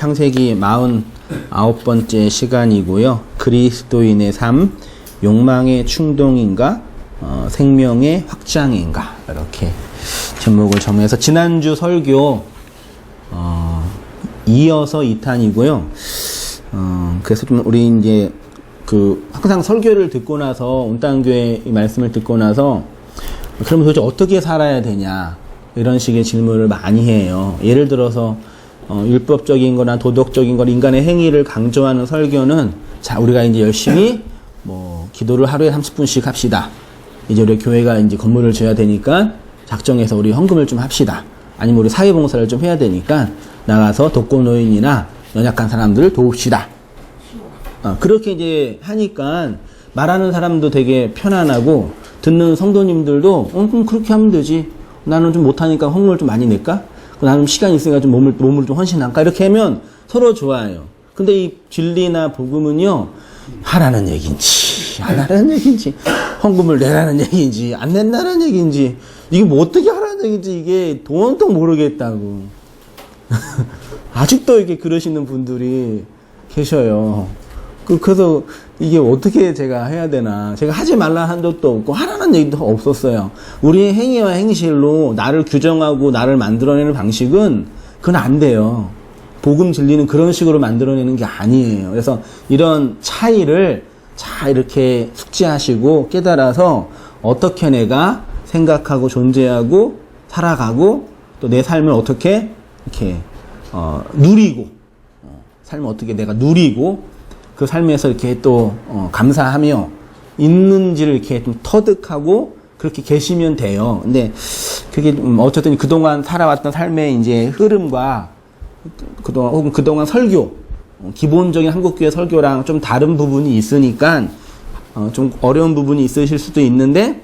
창세기 49번째 시간이고요. 그리스도인의 삶, 욕망의 충동인가, 생명의 확장인가, 이렇게 제목을 정해서 지난주 설교 이어서 2탄이고요. 그래서 좀 우리 이제 항상 설교를 듣고 나서 온땅교회 이 말씀을 듣고 나서 그러면 도대체 어떻게 살아야 되냐, 이런 식의 질문을 많이 해요. 예를 들어서 율법적인 거나 도덕적인 거, 인간의 행위를 강조하는 설교는, 자, 우리가 이제 열심히 기도를 하루에 30분씩 합시다. 이제 우리 교회가 이제 건물을 지어야 되니까 작정해서 우리 헌금을 좀 합시다. 아니면 우리 사회봉사를 좀 해야 되니까 나가서 독거노인이나 연약한 사람들을 도웁시다. 그렇게 이제 하니까 말하는 사람도 되게 편안하고, 듣는 성도님들도 그럼 그렇게 하면 되지. 나는 좀 못하니까 헌금을 좀 많이 낼까? 나는 시간이 있으니까 좀 몸을 좀 헌신할까? 이렇게 하면 서로 좋아요. 근데 이 진리나 복음은요, 하라는 얘기인지 안 하라는 얘기인지, 헌금을 내라는 얘기인지 안 낸다는 얘기인지, 이게 뭐 어떻게 하라는 얘기인지 이게 도무지 모르겠다고 아직도 이렇게 그러시는 분들이 계셔요. 그래서 이게 어떻게 제가 해야 되나. 제가 하지 말라 한 적도 없고 하라는 얘기도 없었어요. 우리의 행위와 행실로 나를 규정하고 나를 만들어내는 방식은 그건 안 돼요. 복음 진리는 그런 식으로 만들어내는 게 아니에요. 그래서 이런 차이를 잘 이렇게 숙지하시고 깨달아서 어떻게 내가 생각하고 존재하고 살아가고, 또 내 삶을 어떻게 이렇게 누리고, 삶을 어떻게 내가 누리고 그 삶에서 이렇게 또 감사하며 있는지를 이렇게 좀 터득하고 그렇게 계시면 돼요. 근데 그게 어쨌든 그동안 살아왔던 삶의 이제 흐름과 그동안 설교, 기본적인 한국교회 설교랑 좀 다른 부분이 있으니까 좀 어려운 부분이 있으실 수도 있는데,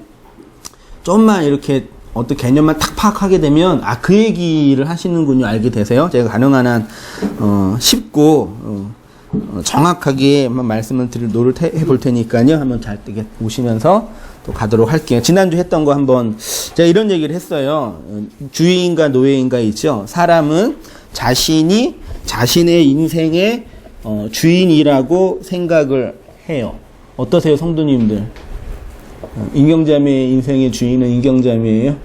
좀만 이렇게 어떤 개념만 탁 파악하게 되면 그 얘기를 하시는군요, 알게 되세요. 제가 가능한 한 쉽고 정확하게 한번 말씀을 드릴 노력해 볼 테니까요. 한번 잘 보시면서 또 가도록 할게요. 지난주 했던 거 한번, 제가 이런 얘기를 했어요. 주인과 노예인가 있죠. 사람은 자신이 자신의 인생의 주인이라고 생각을 해요. 어떠세요, 성도님들? 인경자매의 인생의 주인은 인경자매예요?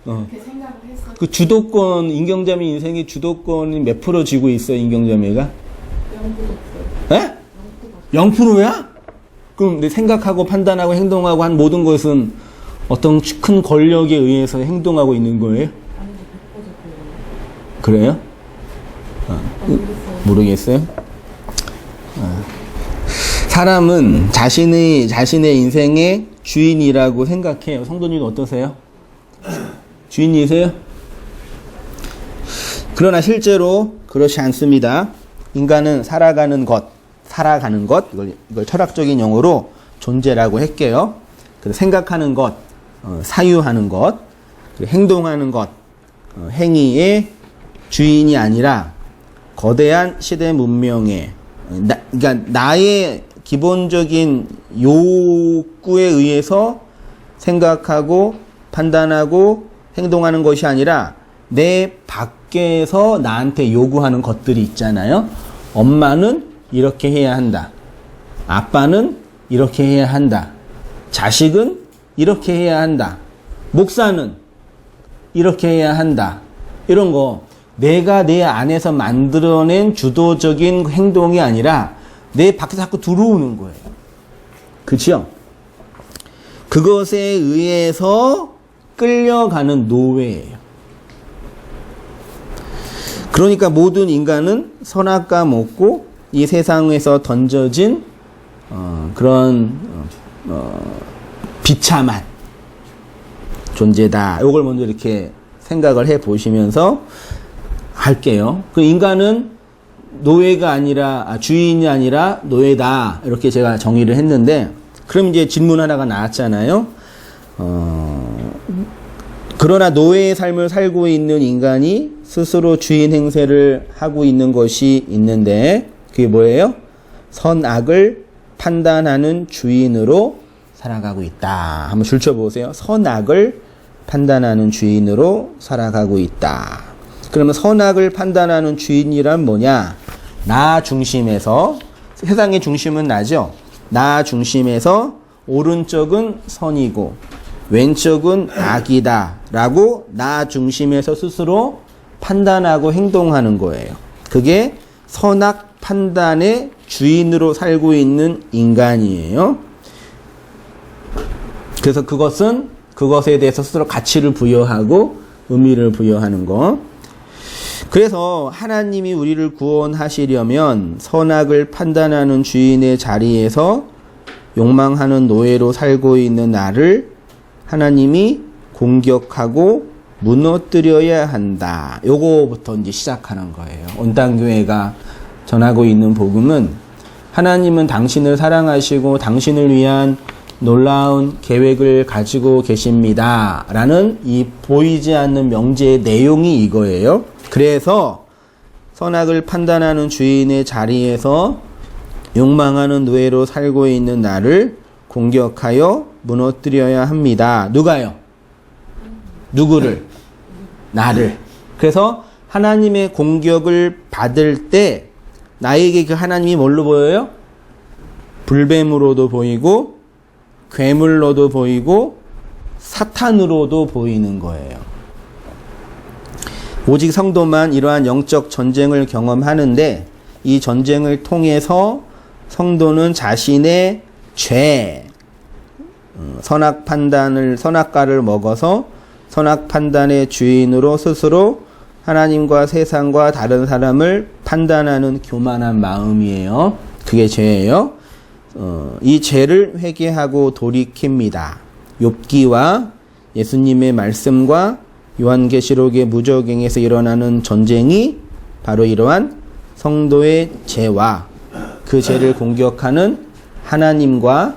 그렇게 생각을 했어요. 그 주도권, 인경자매 인생의 주도권이 몇 프로 쥐고 있어요, 인경자매가? 0%. 에? 0%야? 그럼 내 생각하고 판단하고 행동하고 한 모든 것은 어떤 큰 권력에 의해서 행동하고 있는 거예요? 아니죠, 100%. 그래요? 모르겠어요? 사람은 자신의 인생의 주인이라고 생각해요. 성도님 어떠세요? 주인이세요? 그러나 실제로 그렇지 않습니다. 인간은 살아가는 것, 이걸 철학적인 용어로 존재라고 할게요. 생각하는 것, 사유하는 것, 행동하는 것, 행위의 주인이 아니라 거대한 시대 문명의, 그러니까 나의 기본적인 욕구에 의해서 생각하고 판단하고 행동하는 것이 아니라 내 밖에서 나한테 요구하는 것들이 있잖아요. 엄마는 이렇게 해야 한다. 아빠는 이렇게 해야 한다. 자식은 이렇게 해야 한다. 목사는 이렇게 해야 한다. 이런 거 내가 내 안에서 만들어낸 주도적인 행동이 아니라 내 밖에서 자꾸 들어오는 거예요. 그렇죠? 그것에 의해서 끌려가는 노예예요. 그러니까 모든 인간은 선악과 먹고 이 세상에서 던져진 그런 비참한 존재다. 이걸 먼저 이렇게 생각을 해 보시면서 할게요. 그 인간은 노예가 아니라, 주인이 아니라 노예다. 이렇게 제가 정의를 했는데, 그럼 이제 질문 하나가 나왔잖아요. 그러나 노예의 삶을 살고 있는 인간이 스스로 주인 행세를 하고 있는 것이 있는데, 그게 뭐예요? 선악을 판단하는 주인으로 살아가고 있다. 한번 줄쳐보세요. 선악을 판단하는 주인으로 살아가고 있다. 그러면 선악을 판단하는 주인이란 뭐냐? 나 중심에서, 세상의 중심은 나죠? 나 중심에서 오른쪽은 선이고 왼쪽은 악이다 라고 나 중심에서 스스로 판단하고 행동하는 거예요. 그게 선악 판단의 주인으로 살고 있는 인간이에요. 그래서 그것에 대해서 스스로 가치를 부여하고 의미를 부여하는 거. 그래서 하나님이 우리를 구원하시려면 선악을 판단하는 주인의 자리에서 욕망하는 노예로 살고 있는 나를 하나님이 공격하고 무너뜨려야 한다. 요거부터 이제 시작하는 거예요. 온땅교회가 전하고 있는 복음은 하나님은 당신을 사랑하시고 당신을 위한 놀라운 계획을 가지고 계십니다. 라는 이 보이지 않는 명제의 내용이 이거예요. 그래서 선악을 판단하는 주인의 자리에서 욕망하는 노예로 살고 있는 나를 공격하여 무너뜨려야 합니다. 누가요? 누구를? 나를. 그래서 하나님의 공격을 받을 때 나에게 그 하나님이 뭘로 보여요? 불뱀으로도 보이고 괴물로도 보이고 사탄으로도 보이는 거예요. 오직 성도만 이러한 영적 전쟁을 경험하는데 이 전쟁을 통해서 성도는 자신의 죄, 선악과를 먹어서 선악 판단의 주인으로 스스로 하나님과 세상과 다른 사람을 판단하는 교만한 마음이에요. 그게 죄예요. 이 죄를 회개하고 돌이킵니다. 욥기와 예수님의 말씀과 요한계시록의 무저갱에서 일어나는 전쟁이 바로 이러한 성도의 죄와 그 죄를 공격하는 하나님과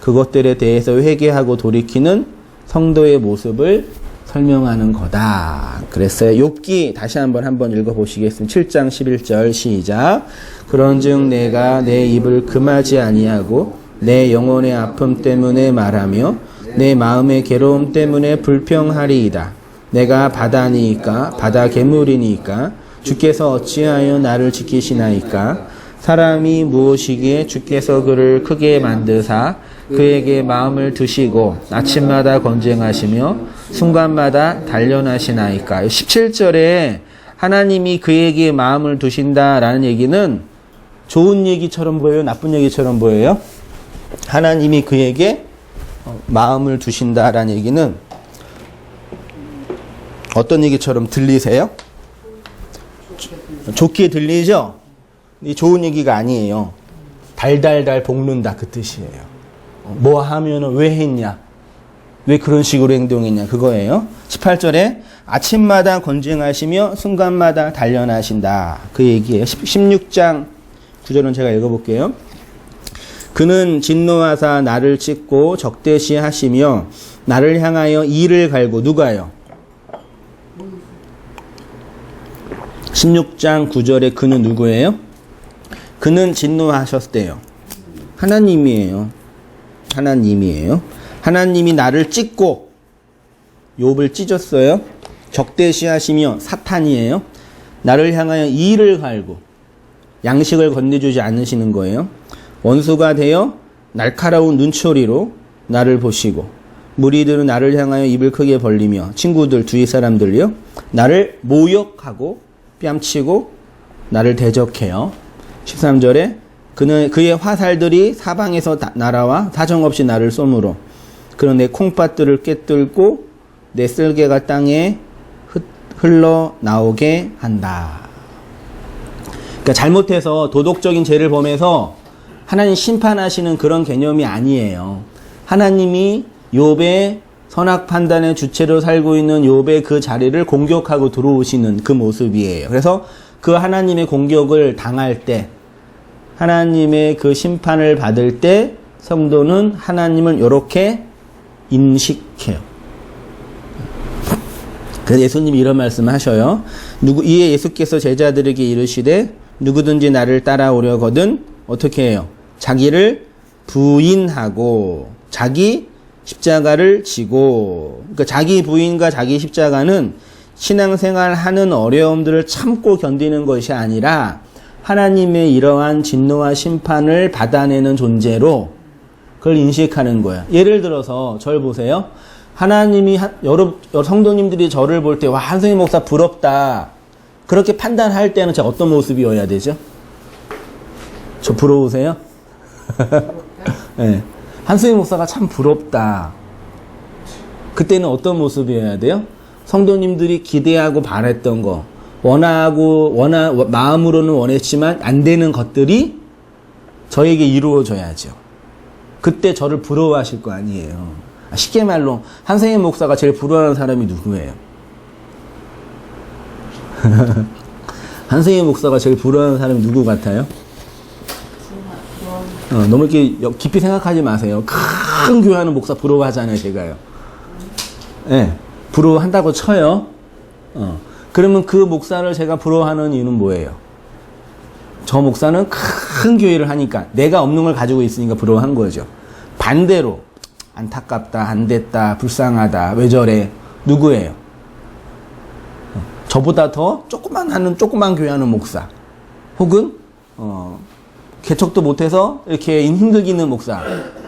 그것들에 대해서 회개하고 돌이키는 성도의 모습을 설명하는 거다. 그랬어요. 욥기 다시 한번 읽어보시겠습니다. 7장 11절 시작. 그런즉 내가 내 입을 금하지 아니하고 내 영혼의 아픔 때문에 말하며 내 마음의 괴로움 때문에 불평하리이다. 내가 바다니이까 바다 괴물이니까 주께서 어찌하여 나를 지키시나이까. 사람이 무엇이기에 주께서 그를 크게 만드사 그에게 마음을 두시고 아침마다 건쟁하시며 순간마다 단련하시나이까. 17절에 하나님이 그에게 마음을 두신다라는 얘기는 좋은 얘기처럼 보여요? 나쁜 얘기처럼 보여요? 하나님이 그에게 마음을 두신다라는 얘기는 어떤 얘기처럼 들리세요? 좋게 들리죠? 이 좋은 얘기가 아니에요. 달달달 볶는다 그 뜻이에요. 뭐 하면은 왜 했냐? 왜 그런 식으로 행동했냐? 그거예요. 18절에 아침마다 건쟁하시며 순간마다 단련하신다. 그 얘기예요. 16장 9절은 제가 읽어볼게요. 그는 진노하사 나를 찢고 적대시하시며 나를 향하여 이를 갈고. 누가요? 16장 9절에 그는 누구예요? 그는 진노하셨대요. 하나님이에요. 하나님이 나를 찢고, 욥을 찢었어요. 적대시하시며 사탄이에요. 나를 향하여 이를 갈고 양식을 건네주지 않으시는 거예요. 원수가 되어 날카로운 눈초리로 나를 보시고 무리들은 나를 향하여 입을 크게 벌리며 친구들 주위 사람들요 나를 모욕하고 뺨치고 나를 대적해요. 13절에 그의 화살들이 사방에서 날아와 사정없이 나를 쏘므로 그는 내 콩팥들을 꿰뚫고 내 쓸개가 땅에 흘러나오게 한다. 그러니까 잘못해서 도덕적인 죄를 범해서 하나님 심판하시는 그런 개념이 아니에요. 하나님이 욥의 선악 판단의 주체로 살고 있는 욥의 그 자리를 공격하고 들어오시는 그 모습이에요. 그래서 그 하나님의 공격을 당할 때, 하나님의 그 심판을 받을 때 성도는 하나님을 이렇게 인식해요. 그래서 예수님이 이런 말씀을 하셔요. 이에 예수께서 제자들에게 이르시되 누구든지 나를 따라오려거든 어떻게 해요? 자기를 부인하고 자기 십자가를 지고, 그러니까 자기 부인과 자기 십자가는 신앙생활 하는 어려움들을 참고 견디는 것이 아니라 하나님의 이러한 진노와 심판을 받아내는 존재로 그걸 인식하는 거예요. 예를 들어서 저를 보세요. 하나님이 여러 성도님들이 저를 볼 때 와, 한승희 목사 부럽다. 그렇게 판단할 때는 제가 어떤 모습이어야 되죠? 저 부러우세요? 네. 한승희 목사가 참 부럽다. 그때는 어떤 모습이어야 돼요? 성도님들이 기대하고 바랬던 거, 마음으로는 원했지만 안 되는 것들이 저에게 이루어져야죠. 그때 저를 부러워하실 거 아니에요. 쉽게 말로 한승희 목사가 제일 부러워하는 사람이 누구예요? 한승희 목사가 제일 부러워하는 사람이 누구 같아요? 너무 이렇게 깊이 생각하지 마세요. 큰 교회하는 목사 부러워하잖아요, 제가요. 네, 부러워한다고 쳐요. 그러면 그 목사를 제가 부러워하는 이유는 뭐예요? 저 목사는 큰 교회를 하니까 내가 없는 걸 가지고 있으니까 부러워한 거죠. 반대로 안타깝다, 안 됐다, 불쌍하다, 왜 저래? 누구예요? 저보다 더 조그만 교회 하는 목사. 혹은 개척도 못해서 이렇게 힘들게 있는 목사.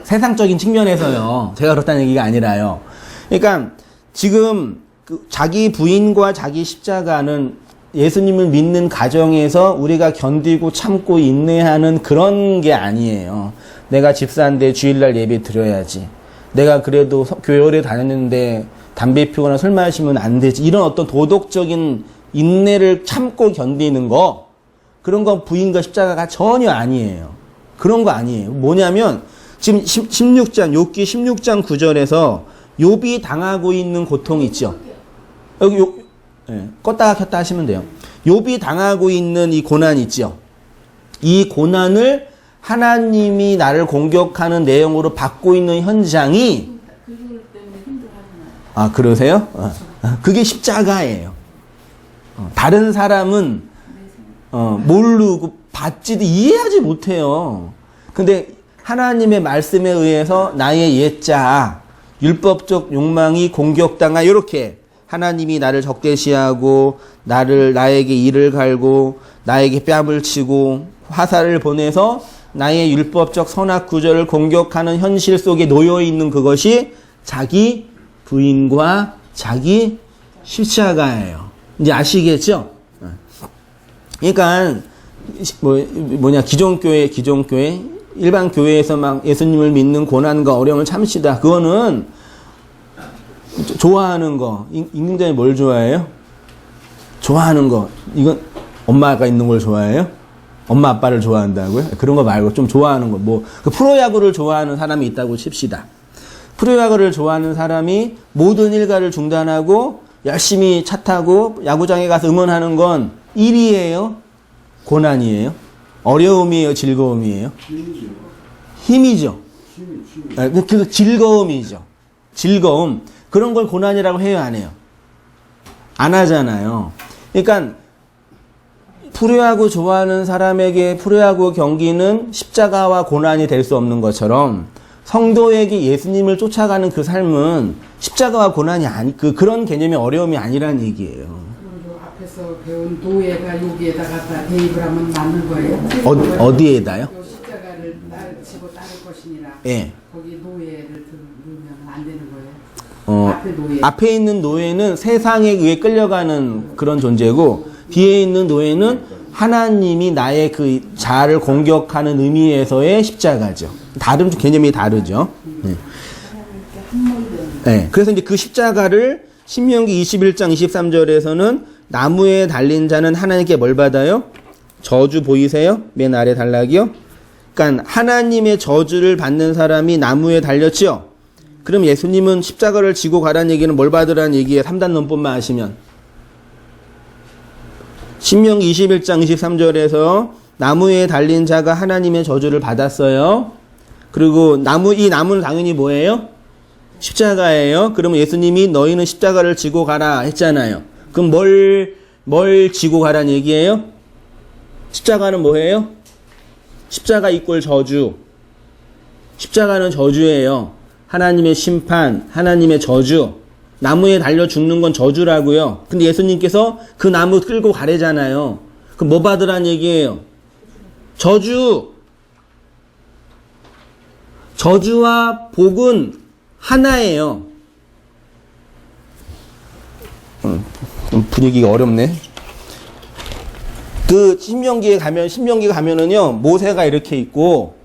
세상적인 측면에서요. 제가 그렇다는 얘기가 아니라요. 그러니까 지금 자기 부인과 자기 십자가는 예수님을 믿는 가정에서 우리가 견디고 참고 인내하는 그런 게 아니에요. 내가 집사인데 주일날 예배 드려야지. 내가 그래도 교회 오래 다녔는데 담배 피우거나 술 마시면 안 되지. 이런 어떤 도덕적인 인내를 참고 견디는 거, 그런 건 부인과 십자가가 전혀 아니에요. 그런 거 아니에요. 뭐냐면 지금 16장 욥기 16장 9절에서 욥이 당하고 있는 고통 있죠. 여기 껐다가 켰다 하시면 돼요. 욥이 당하고 있는 이 고난 있죠. 이 고난을 하나님이 나를 공격하는 내용으로 받고 있는 현장이, 아, 그러세요? 그게 십자가예요. 다른 사람은 모르고 받지도 이해하지 못해요. 근데 하나님의 말씀에 의해서 나의 옛자, 율법적 욕망이 공격당하, 이렇게 하나님이 나를 적대시하고 나에게 이를 갈고 나에게 뺨을 치고 화살을 보내서 나의 율법적 선악 구절을 공격하는 현실 속에 놓여 있는 그것이 자기 부인과 자기 십자가예요. 이제 아시겠죠? 그러니까 기존 교회 일반 교회에서 막 예수님을 믿는 고난과 어려움을 참으시다. 그거는 좋아하는 거. 임금장이 뭘 좋아해요? 좋아하는 거. 이건 엄마가 있는 걸 좋아해요? 엄마 아빠를 좋아한다고요? 그런 거 말고 좀 좋아하는 거. 프로야구를 좋아하는 사람이 있다고 칩시다. 프로야구를 좋아하는 사람이 모든 일가를 중단하고 열심히 차 타고 야구장에 가서 응원하는 건 일이에요? 고난이에요? 어려움이에요? 즐거움이에요? 힘이죠. 그 즐거움이죠. 즐거움. 그런 걸 고난이라고 해요, 안 해요? 안 하잖아요. 그러니까 프로야구 좋아하는 사람에게 프로야구 경기는 십자가와 고난이 될 수 없는 것처럼 성도에게 예수님을 쫓아가는 그 삶은 십자가와 고난이 그런 개념의 어려움이 아니라는 얘기예요. 그리고 앞에서 배운 노예가 여기에다 갖다 대입을 하면 맞는 거예요? 어디에다요? 십자가를 지고 따를 것이니라. 예. 거기 노예를 넣으면 안 되는 거예요? 앞에 노예. 앞에 있는 노예는 세상에 의해 끌려가는 그런 존재고, 뒤에 있는 노예는 하나님이 나의 그 자아를 공격하는 의미에서의 십자가죠. 개념이 다르죠. 네. 네. 그래서 이제 그 십자가를 신명기 21장 23절에서는 나무에 달린 자는 하나님께 뭘 받아요? 저주 보이세요? 맨 아래 단락이요. 그러니까 하나님의 저주를 받는 사람이 나무에 달렸죠. 그럼 예수님은 십자가를 지고 가라는 얘기는 뭘 받으라는 얘기예요? 3단 논법만 하시면. 신명기 21장 23절에서 나무에 달린 자가 하나님의 저주를 받았어요. 그리고 이 나무는 당연히 뭐예요? 십자가예요. 그러면 예수님이 너희는 십자가를 지고 가라 했잖아요. 그럼 뭘 지고 가라는 얘기예요? 십자가는 뭐예요? 십자가 이꼴 저주. 십자가는 저주예요. 하나님의 심판, 하나님의 저주. 나무에 달려 죽는 건 저주라고요. 근데 예수님께서 그 나무 끌고 가래잖아요. 그럼 뭐 받으란 얘기예요? 저주. 저주와 복은 하나예요. 좀 분위기가 어렵네. 그 신명기에 가면은요, 모세가 이렇게 있고,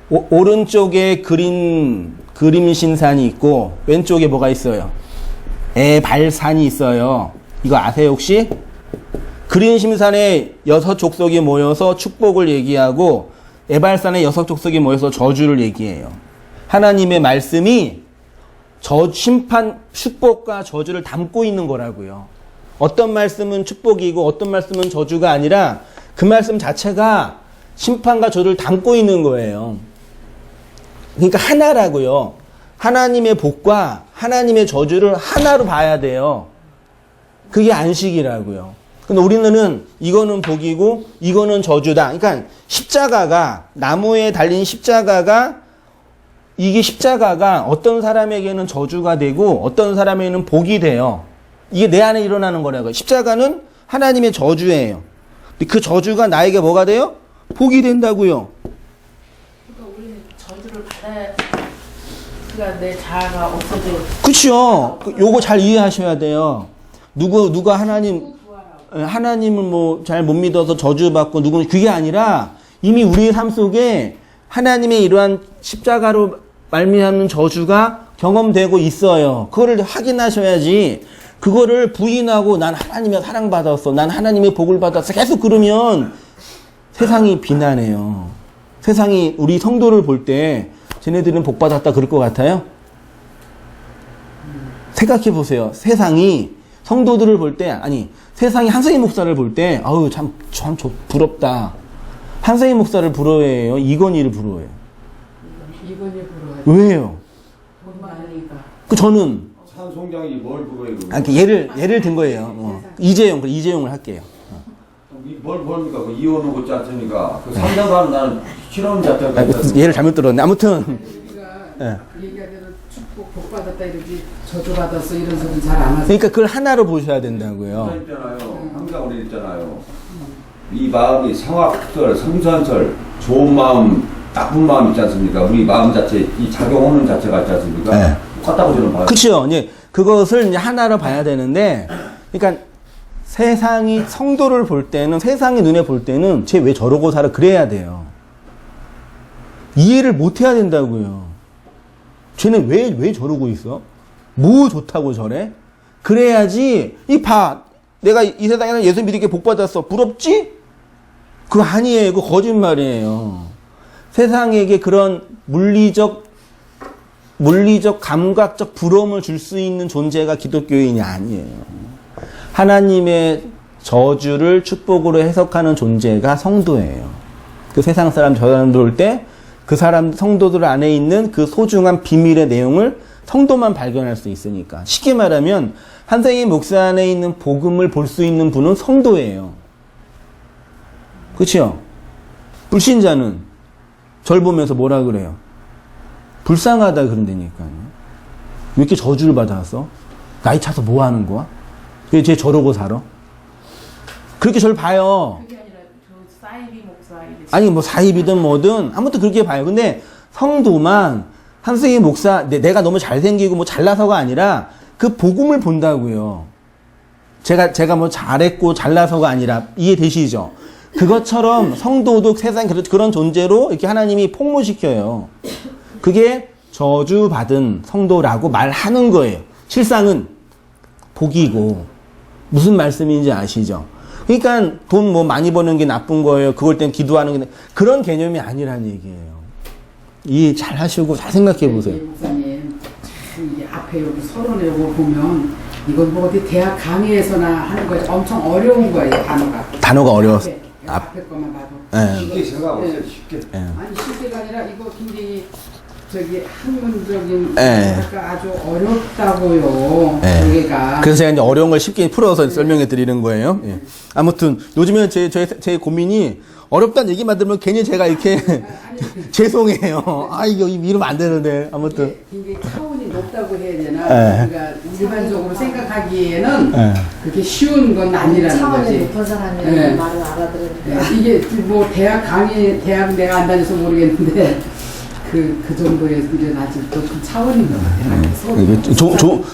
오른쪽에 그림 신산이 있고, 왼쪽에 뭐가 있어요? 에발산이 있어요. 이거 아세요, 혹시? 그림 신산에 6 족속이 모여서 축복을 얘기하고, 에발산에 6 족속이 모여서 저주를 얘기해요. 하나님의 말씀이 심판, 축복과 저주를 담고 있는 거라고요. 어떤 말씀은 축복이고 어떤 말씀은 저주가 아니라 그 말씀 자체가 심판과 저주를 담고 있는 거예요. 그러니까 하나라고요. 하나님의 복과 하나님의 저주를 하나로 봐야 돼요. 그게 안식이라고요. 근데 우리는 이거는 복이고 이거는 저주다. 그러니까 십자가가, 나무에 달린 십자가가, 이게 십자가가 어떤 사람에게는 저주가 되고 어떤 사람에게는 복이 돼요. 이게 내 안에 일어나는 거라고요. 십자가는 하나님의 저주예요. 근데 그 저주가 나에게 뭐가 돼요? 복이 된다고요. 그러니까 우리는 저주를 받아야 그가 내 자아가 없어져. 그렇죠. 요거 잘 이해하셔야 돼요. 누가 하나님을 뭐 잘 못 믿어서 저주받고 누구는 그게 아니라 이미 우리의 삶 속에 하나님의 이러한 십자가로 말미암는 저주가 경험되고 있어요. 그거를 확인하셔야지. 그거를 부인하고 난 하나님의 사랑받았어, 난 하나님의 복을 받았어, 계속 그러면 세상이 비난해요. 세상이 우리 성도를 볼 때 쟤네들은 복 받았다 그럴 것 같아요? 생각해 보세요. 세상이 성도들을 볼 때, 아니 세상이 한성희 목사를 볼 때 아우 참 부럽다. 한성희 목사를 부러워해요? 이건희를 부러워해요? 이건희 부러워요. 왜요? 돈 많으니까. 저는 찬송장이 뭘 부르요? 예를 든 거예요. 이재용을 할게요. 뭘 봅니까? 그 이혼을 못 짰으니까 그 상담하는 나는 실험 자체가 예를 잘못 들었네. 아무튼 우리가 얘기하대로 축복 복 받았다 이러지 저주 받았어 이런 소리는 잘 안 하죠. 그러니까 그걸 하나로 보셔야 된다고요. 있잖아요. 항상 우리 있잖아요. 이 마음이 상악설, 성선설, 좋은 마음, 나쁜 마음 있지 않습니까? 우리 마음 자체, 이 작용하는 자체가 있지 않습니까? 네. 똑같다고 저는 봐요. 그렇죠. 이제 그것을 이제 하나로 봐야 되는데, 그러니까 세상이 성도를 볼 때는, 세상의 눈에 볼 때는 쟤 왜 저러고 살아 그래야 돼요. 이해를 못 해야 된다고요. 쟤는 왜 저러고 있어? 뭐 좋다고 저래? 그래야지. 내가 이 세상에서 예수 믿게 복 받았어. 부럽지? 그거 아니에요. 그거 거짓말이에요. 세상에게 그런 물리적 감각적 부러움을 줄 수 있는 존재가 기독교인이 아니에요. 하나님의 저주를 축복으로 해석하는 존재가 성도예요. 그 세상 사람들 올 때 그 성도들 안에 있는 그 소중한 비밀의 내용을 성도만 발견할 수 있으니까. 쉽게 말하면 한성희 목사 안에 있는 복음을 볼 수 있는 분은 성도예요. 그렇죠? 불신자는 절 보면서 뭐라 그래요? 불쌍하다 그런다니까요. 왜 이렇게 저주를 받았어? 나이 차서 뭐 하는 거야? 왜 쟤 저러고 살아? 그렇게 절 봐요. 그게 아니라 저 사이비 목사 이랬지. 아니 뭐 사입이든 뭐든 아무튼 그렇게 봐요. 근데 성도만 한승희 목사 내가 너무 잘생기고 뭐 잘나서가 아니라 그 복음을 본다고요. 제가 뭐 잘했고 잘나서가 아니라 이해되시죠? 그것처럼 성도도 세상 그런 존재로 이렇게 하나님이 폭로시켜요. 그게 저주받은 성도라고 말하는 거예요. 실상은 복이고 무슨 말씀인지 아시죠? 그러니까 돈 뭐 많이 버는 게 나쁜 거예요. 그걸 땐 기도하는 게 그런 개념이 아니란 얘기예요. 이해 잘 하시고 잘 생각해 보세요. 목사님, 참 이게 앞에 여기 서론에 오고 보면 이건 뭐 어디 대학 강의에서나 하는 거지 엄청 어려운 거예요, 단어가 어려워서. 앞에 것만 봐도. 예. 쉽게 생각하세요. 쉽게. 예. 아니 쉽게가 아니라 이거 굉장히 학문적인 예. 그러니까 아주 어렵다고요. 예. 여기가. 그래서 제가 이제 어려운 걸 쉽게 풀어서 설명해 드리는 거예요. 예. 아무튼 요즘에 제 고민이 어렵다는 얘기만 들으면 괜히 제가 이렇게 죄송해요. 아, 이거 이러면 안 되는데. 아무튼. 이게 차원이 높다고 해야 되나? 네. 그러니까 일반적으로 생각하기에는 네. 그렇게 쉬운 건 아니라는 차원이 거지. 높은 사람이 네. 말을 알아들으니까. 네, 이게 뭐 대학 내가 안 다녀서 모르겠는데 그 정도의 이제 아직 그 차원인 것 같아요. 이게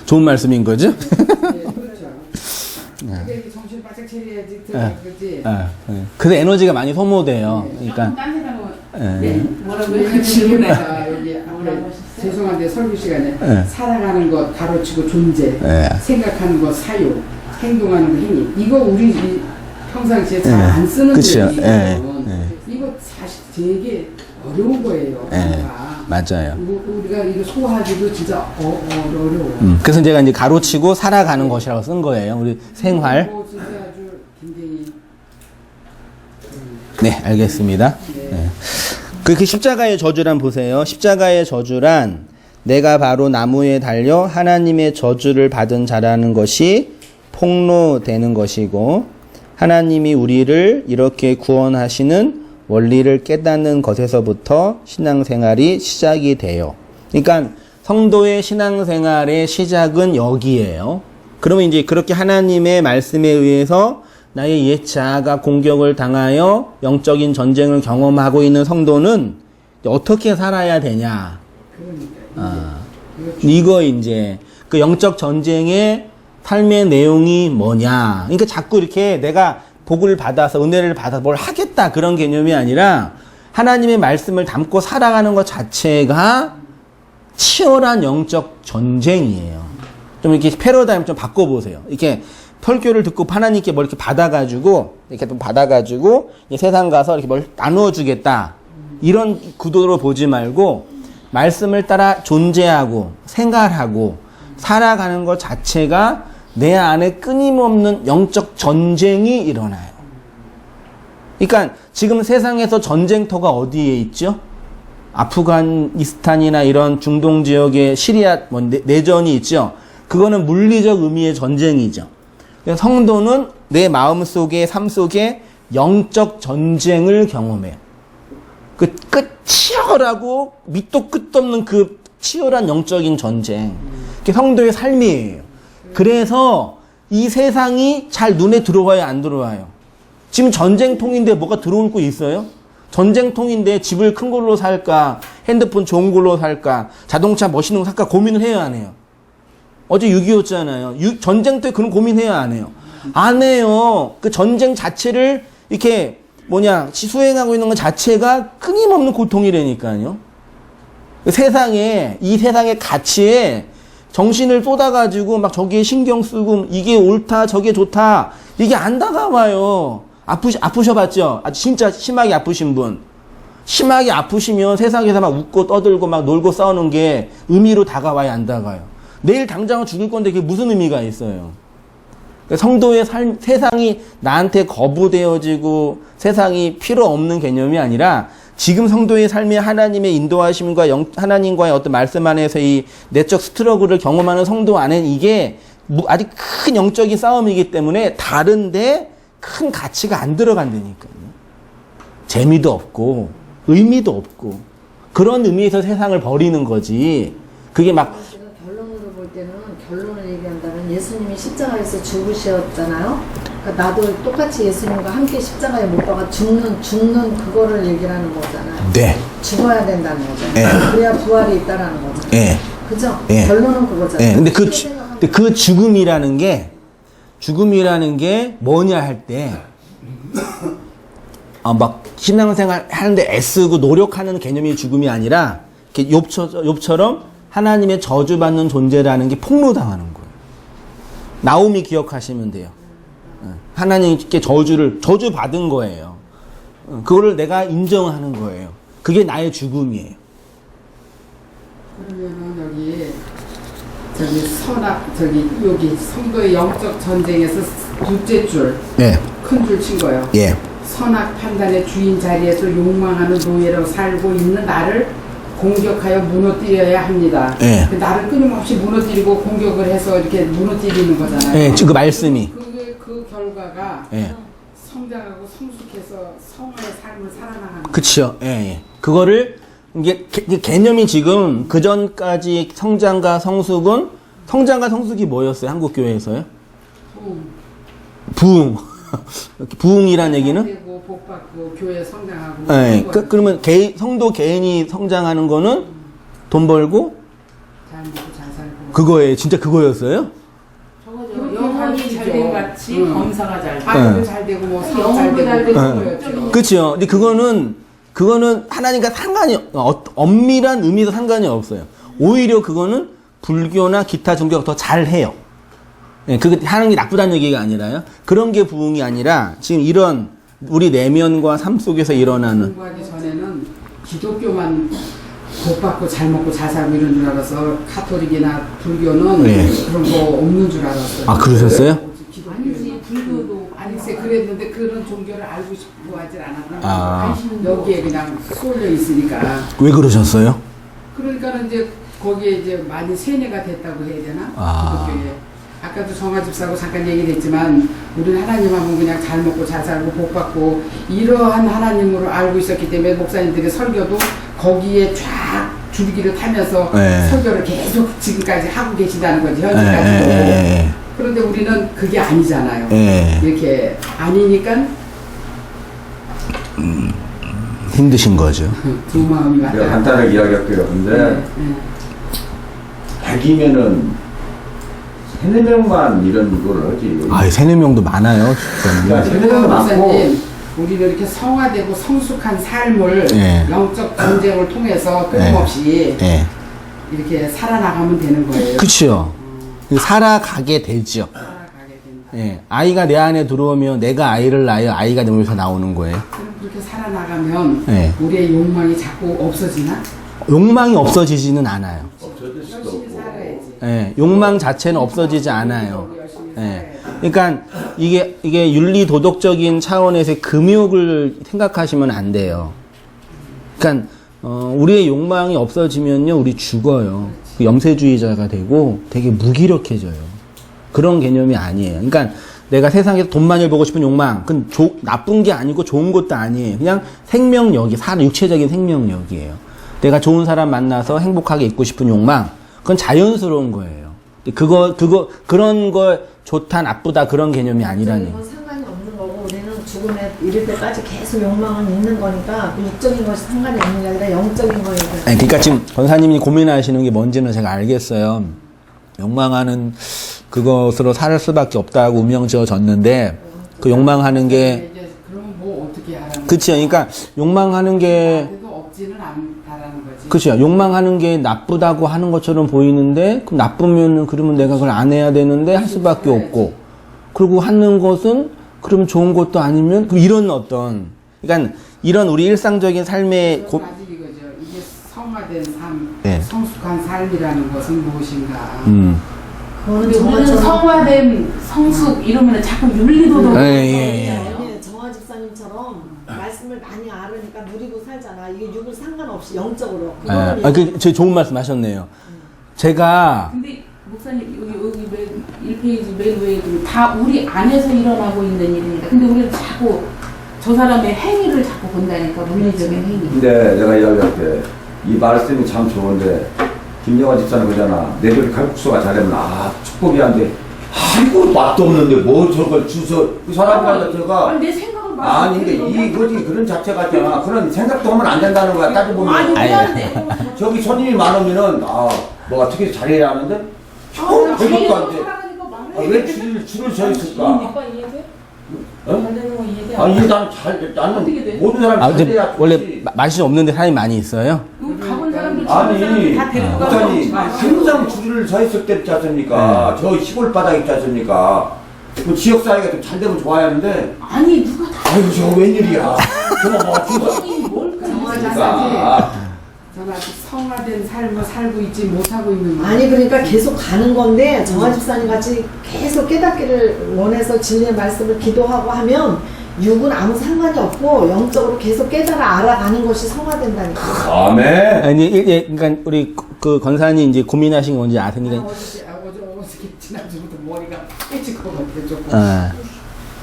좋은 말씀인 거죠? 네, 그렇죠. 이게 정신 바짝 차려야지 그렇지. 근데 에너지가 많이 소모돼요. 그러니까. 딴 생각은 예. 뭐라고 질문해서 여기 앞에 죄송한데 설교 시간에 네. 살아가는 것 가로치고 존재, 네. 생각하는 것 사유, 행동하는 것 행위. 이거 우리 평상시에 잘 안 쓰는 그쵸. 얘기거든. 예. 이거 사실 되게 어려운 거예요. 단어가. 맞아요. 우리가 이거 소화하기도 진짜 어려워. 그래서 제가 이제 가로치고 살아가는 것이라고 쓴 거예요. 우리 생활. 진짜 아주 굉장히 네, 알겠습니다. 네. 그 십자가의 저주란 보세요. 십자가의 저주란 내가 바로 나무에 달려 하나님의 저주를 받은 자라는 것이 폭로되는 것이고 하나님이 우리를 이렇게 구원하시는 원리를 깨닫는 것에서부터 신앙생활이 시작이 돼요. 그러니까 성도의 신앙생활의 시작은 여기예요. 그러면 이제 그렇게 하나님의 말씀에 의해서 나의 옛 자아가 공격을 당하여 영적인 전쟁을 경험하고 있는 성도는 어떻게 살아야 되냐. 이거 이제 그 영적 전쟁의 삶의 내용이 뭐냐. 그러니까 자꾸 이렇게 내가 복을 받아서 은혜를 받아서 뭘 하겠다 그런 개념이 아니라 하나님의 말씀을 담고 살아가는 것 자체가 치열한 영적 전쟁이에요. 좀 이렇게 패러다임 좀 바꿔보세요. 이렇게 설교를 듣고 하나님께 뭘 이렇게 받아가지고 이렇게 좀 받아가지고 세상 가서 이렇게 뭘 나누어주겠다 이런 구도로 보지 말고 말씀을 따라 존재하고 생활하고 살아가는 것 자체가 내 안에 끊임없는 영적 전쟁이 일어나요. 그러니까 지금 세상에서 전쟁터가 어디에 있죠? 아프가니스탄이나 이런 중동 지역의 시리아 내전이 있죠. 그거는 물리적 의미의 전쟁이죠. 성도는 내 마음속에 삶 속에 영적 전쟁을 경험해요. 그 치열하고 밑도 끝도 없는 그 치열한 영적인 전쟁. 그게 성도의 삶이에요. 그래서 이 세상이 잘 눈에 들어와요, 안 들어와요? 지금 전쟁통인데 뭐가 들어올 거 있어요? 전쟁통인데 집을 큰 걸로 살까, 핸드폰 좋은 걸로 살까, 자동차 멋있는 거 살까 고민을 해요, 안 해요? 어제 6.25였잖아요. 전쟁 때 그런 고민해야 안 해요? 안 해요. 그 전쟁 자체를 이렇게 수행하고 있는 것 자체가 끊임없는 고통이라니까요. 이 세상의 가치에 정신을 쏟아가지고 막 저기에 신경 쓰고 이게 옳다, 저게 좋다, 이게 안 다가와요. 아프셔봤죠? 아주 진짜 심하게 아프신 분. 심하게 아프시면 세상에서 막 웃고 떠들고 막 놀고 싸우는 게 의미로 다가와요, 안 다가와요? 내일 당장 죽을 건데 그게 무슨 의미가 있어요? 성도의 삶, 세상이 나한테 거부되어지고 세상이 필요 없는 개념이 아니라 지금 성도의 삶에 하나님의 인도하심과 하나님과의 어떤 말씀 안에서 이 내적 스트러글을 경험하는 성도 안에는 이게 아직 큰 영적인 싸움이기 때문에 다른데 큰 가치가 안 들어간다니까요. 재미도 없고 의미도 없고 그런 의미에서 세상을 버리는 거지. 그게 막 결론으로 볼 때는 결론을 얘기한다면 예수님이 십자가에서 죽으셨잖아요. 그러니까 나도 똑같이 예수님과 함께 십자가에 못 박아 죽는 그거를 얘기하는 거잖아요. 네. 죽어야 된다는 거잖아요. 네. 그래야 부활이 있다라는 거잖아요. 네. 그죠? 네. 결론은 그거잖아요. 네. 근데 그 죽음이라는 게 뭐냐 할 때 막 신앙생활 하는데 애쓰고 노력하는 개념이 죽음이 아니라 이렇게 욥처럼 하나님의 저주받는 존재라는 게 폭로당하는 거예요. 나오미 기억하시면 돼요. 하나님께 저주받은 거예요. 그거를 내가 인정하는 거예요. 그게 나의 죽음이에요. 그러면은 여기 성도의 영적 전쟁에서 둘째 줄, 네. 큰 줄 친 거예요. 예. 선악 판단의 주인 자리에서 욕망하는 노예로 살고 있는 나를 공격하여 무너뜨려야 합니다. 예. 나를 끊임없이 무너뜨리고 공격을 해서 이렇게 무너뜨리는 거잖아요. 예, 그 말씀이. 그 결과가 예. 성장하고 성숙해서 성화의 삶을 살아나가는. 그치요. 예, 예. 그거를, 이게 개념이 지금 그 전까지 성장과 성숙은, 성장과 성숙이 뭐였어요? 한국교회에서요? 부흥. 부흥이란 얘기는? 되고 복 받고 교회 성장하고. 예. 그러면 성도 개인이 성장하는 거는 돈 벌고, 잘 먹고 잘 살고. 그거에, 진짜 그거였어요? 영혼이 잘 되고 같이 검사가 잘 아이도 잘 되고 뭐 사업 잘 영혼도 잘 되고 되고. 그거였죠. 그치요. 근데 그거는 하나님과 상관이, 엄밀한 의미도 상관이 없어요. 오히려 그거는 불교나 기타 종교가 더 잘해요. 예, 그게 하는 게 나쁘다는 얘기가 아니라요. 그런 게 부흥이 아니라 지금 이런 우리 내면과 삶 속에서 일어나는. 공부하기 전에는 기독교만 복 받고 잘 먹고 잘 살고 이런 줄 알아서 카톨릭이나 불교는 네. 그런 거 없는 줄 알았어요. 아, 그러셨어요? 아니지 불교도 아니지 그랬는데 그런 종교를 알고 싶고 하질 않았나. 아. 여기에 그냥 쏠려 있으니까. 왜 그러셨어요? 그러니까는 이제 거기에 이제 많이 세뇌가 됐다고 해야 되나? 아. 기독교에. 아까도 정화집사하고 잠깐 얘기했지만 우리는 하나님 하면 그냥 잘 먹고 잘 살고 복 받고 이러한 하나님으로 알고 있었기 때문에 목사님들의 설교도 거기에 쫙 줄기를 타면서 네. 설교를 계속 지금까지 하고 계시다는 거지 현재까지도. 그런데 우리는 그게 아니잖아요. 이렇게 아니니까 힘드신 거죠. 두 마음이 내가 왔다. 간단하게 이야기할게요. 근데 100이면은 3-4명만 이런 걸 하지. 아, 3-4명도 많아요. 그러니까 진짜. 3-4명 많고 목사님, 우리는 이렇게 성화되고 성숙한 삶을 예. 영적 전쟁을 통해서 끊임없이 예. 이렇게 살아나가면 되는 거예요. 그치요. 살아가게 되죠. 살아가게 된다. 예. 아이가 내 안에 들어오면 내가 아이를 낳아요. 아이가 내 몸에서 나오는 거예요. 그럼 그렇게 살아나가면 예. 우리의 욕망이 자꾸 없어지나? 욕망이 없어지지는 않아요. 없어질 수도 열심히 없고. 살아야지. 예. 욕망 자체는 없어지지 않아요. 열심히 예. 살아야지. 그러니까 이게 윤리 도덕적인 차원에서의 금욕을 생각하시면 안 돼요. 그러니까 우리의 욕망이 없어지면요, 우리 죽어요. 그 염세주의자가 되고 되게 무기력해져요. 그런 개념이 아니에요. 그러니까 내가 세상에서 돈 많이 벌고 싶은 욕망, 그건 나쁜 게 아니고 좋은 것도 아니에요. 그냥 생명력이, 육체적인 생명력이에요. 내가 좋은 사람 만나서 행복하게 있고 싶은 욕망, 그건 자연스러운 거예요. 그런 걸 좋다, 나쁘다, 그런 개념이 아니라는 이건 얘기예요. 상관이 없는 거고 우리는 죽음에 이를 때까지 계속 욕망은 있는 거니까 그 육적인 것이 상관이 없는 게 아니라 영적인 거예요. 아니, 그러니까 지금 권사님이 고민하시는 게 뭔지는 제가 알겠어요. 욕망하는 그것으로 살 수밖에 없다고 운명 지어졌는데 그 욕망하는 게 이제 그러면 뭐 어떻게 하라는 그치요. 그러니까 욕망하는 게 그래도 없지는 않다라는 거지. 그치요. 욕망하는 게 나쁘다고 하는 것처럼 보이는데 그럼 나쁘면 그러면 내가 그걸 안 해야 되는데 할 수밖에 없고 그리고 하는 것은 그러면 좋은 것도 아니면 그럼 이런 어떤 그러니까 이런 우리 일상적인 삶의 그건 아직 이거죠. 이게 성화된 삶, 네. 성숙한 삶이라는 것은 무엇인가. 그거는 근데 우리는 성화된 성숙 이러면 자꾸 윤리도덕. 정화 집사님처럼 말씀을 많이 알으니까 누리고 살잖아. 이게 육을 상관없이 영적으로. 그거는 제 좋은 말씀 하셨네요. 제가 근데 목사님 여기 맨 1페이지 맨 위에도 다 우리 안에서 일어나고 있는 일이니까. 근데 우리는 자꾸 저 사람의 행위를 자꾸 본다니까 물리적인 행위. 근데 내가 이야기할게. 이 말씀이 참 좋은데 김영화 집사는 그러잖아. 내들 칼국수가 잘하면 축복이 한데 아이고 맛도 없는데 뭐 저걸 주서 그 사람마다 제가 아니 내 생각을 아니 근데 이거지 그런 자체 같잖아. 그런 생각도 하면 안 된다는 거야. 따져보면 아니 아니, 미안해. 저기 손님이 많으면은 뭐가 어떻게 잘해야 하는데 그것도 안 돼. 왜 줄을 서 있을까? 오빠 이해돼? 어? 잘 되는 거 이해돼? 아니 나는 어떻게 돼? 모든 사람 잘 근데 돼야 원래 좋지. 맛이 없는데 사람이 많이 있어요. 여기 가본 사람들 아니, 사람들 다 데리고 가서 목사님, 항상 줄을 서 있을 때 있지 않습니까? 저 시골 바닥 있지 않습니까? 그 지역 사회가 좀 잘 되면 좋아야 하는데, 아니 누가 다 아유, 저거 웬일이야. 저거 뭐, 아니 뭘까? 그러니까. 저는 아직 성화된 삶을 살고 있지 못하고 있는 거예요. 아니 그러니까 계속 가는 건데 정화 집사님 같이 계속 깨닫기를 원해서 진리의 말씀을 기도하고 하면 육은 아무 상관이 없고 영적으로 계속 깨달아 알아가는 것이 성화된다니까. 아멘. 아니, 그러니까 우리 그 권사님 이제 고민하신 게 뭔지 아세요? 어저께 지난주부터 머리가 깨질 것 같아 조금.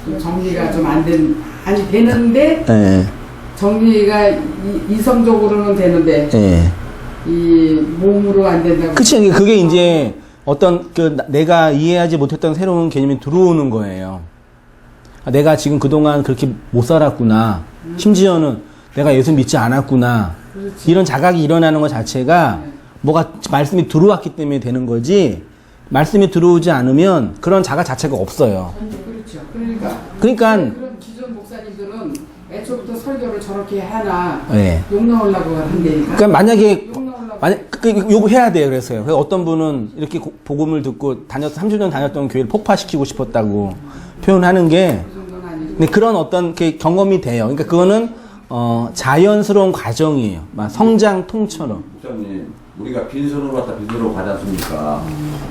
좀 정리가 좀 아니 되는데 예. 정리가 이성적으로는 되는데 예. 이 몸으로 안 된다고. 그치. 그게 이제 어떤 내가 이해하지 못했던 새로운 개념이 들어오는 거예요. 아, 내가 지금 그동안 그렇게 못 살았구나. 심지어는 내가 예수 믿지 않았구나. 그렇지. 이런 자각이 일어나는 것 자체가 뭐가 말씀이 들어왔기 때문에 되는 거지. 말씀이 들어오지 않으면 그런 자각 자체가 없어요. 그렇죠. 그러니까 그러니까 그런 기존 목사님들은 애초부터 설교를 저렇게 하나 예. 욕 나오려고 한다니까. 그러니까 만약에 욕 나오려고. 요거 해야 돼요. 그래서요. 그래서 어떤 분은 이렇게 복음을 듣고 30년 다녔던 교회를 폭파시키고 싶었다고 표현하는 게, 그 정도는 아니고. 근데 그런 어떤 경험이 돼요. 그러니까 그거는 자연스러운 과정이에요. 막 성장 통처럼. 목사님, 우리가 빈손으로 왔다 빈손으로 가지 않습니까?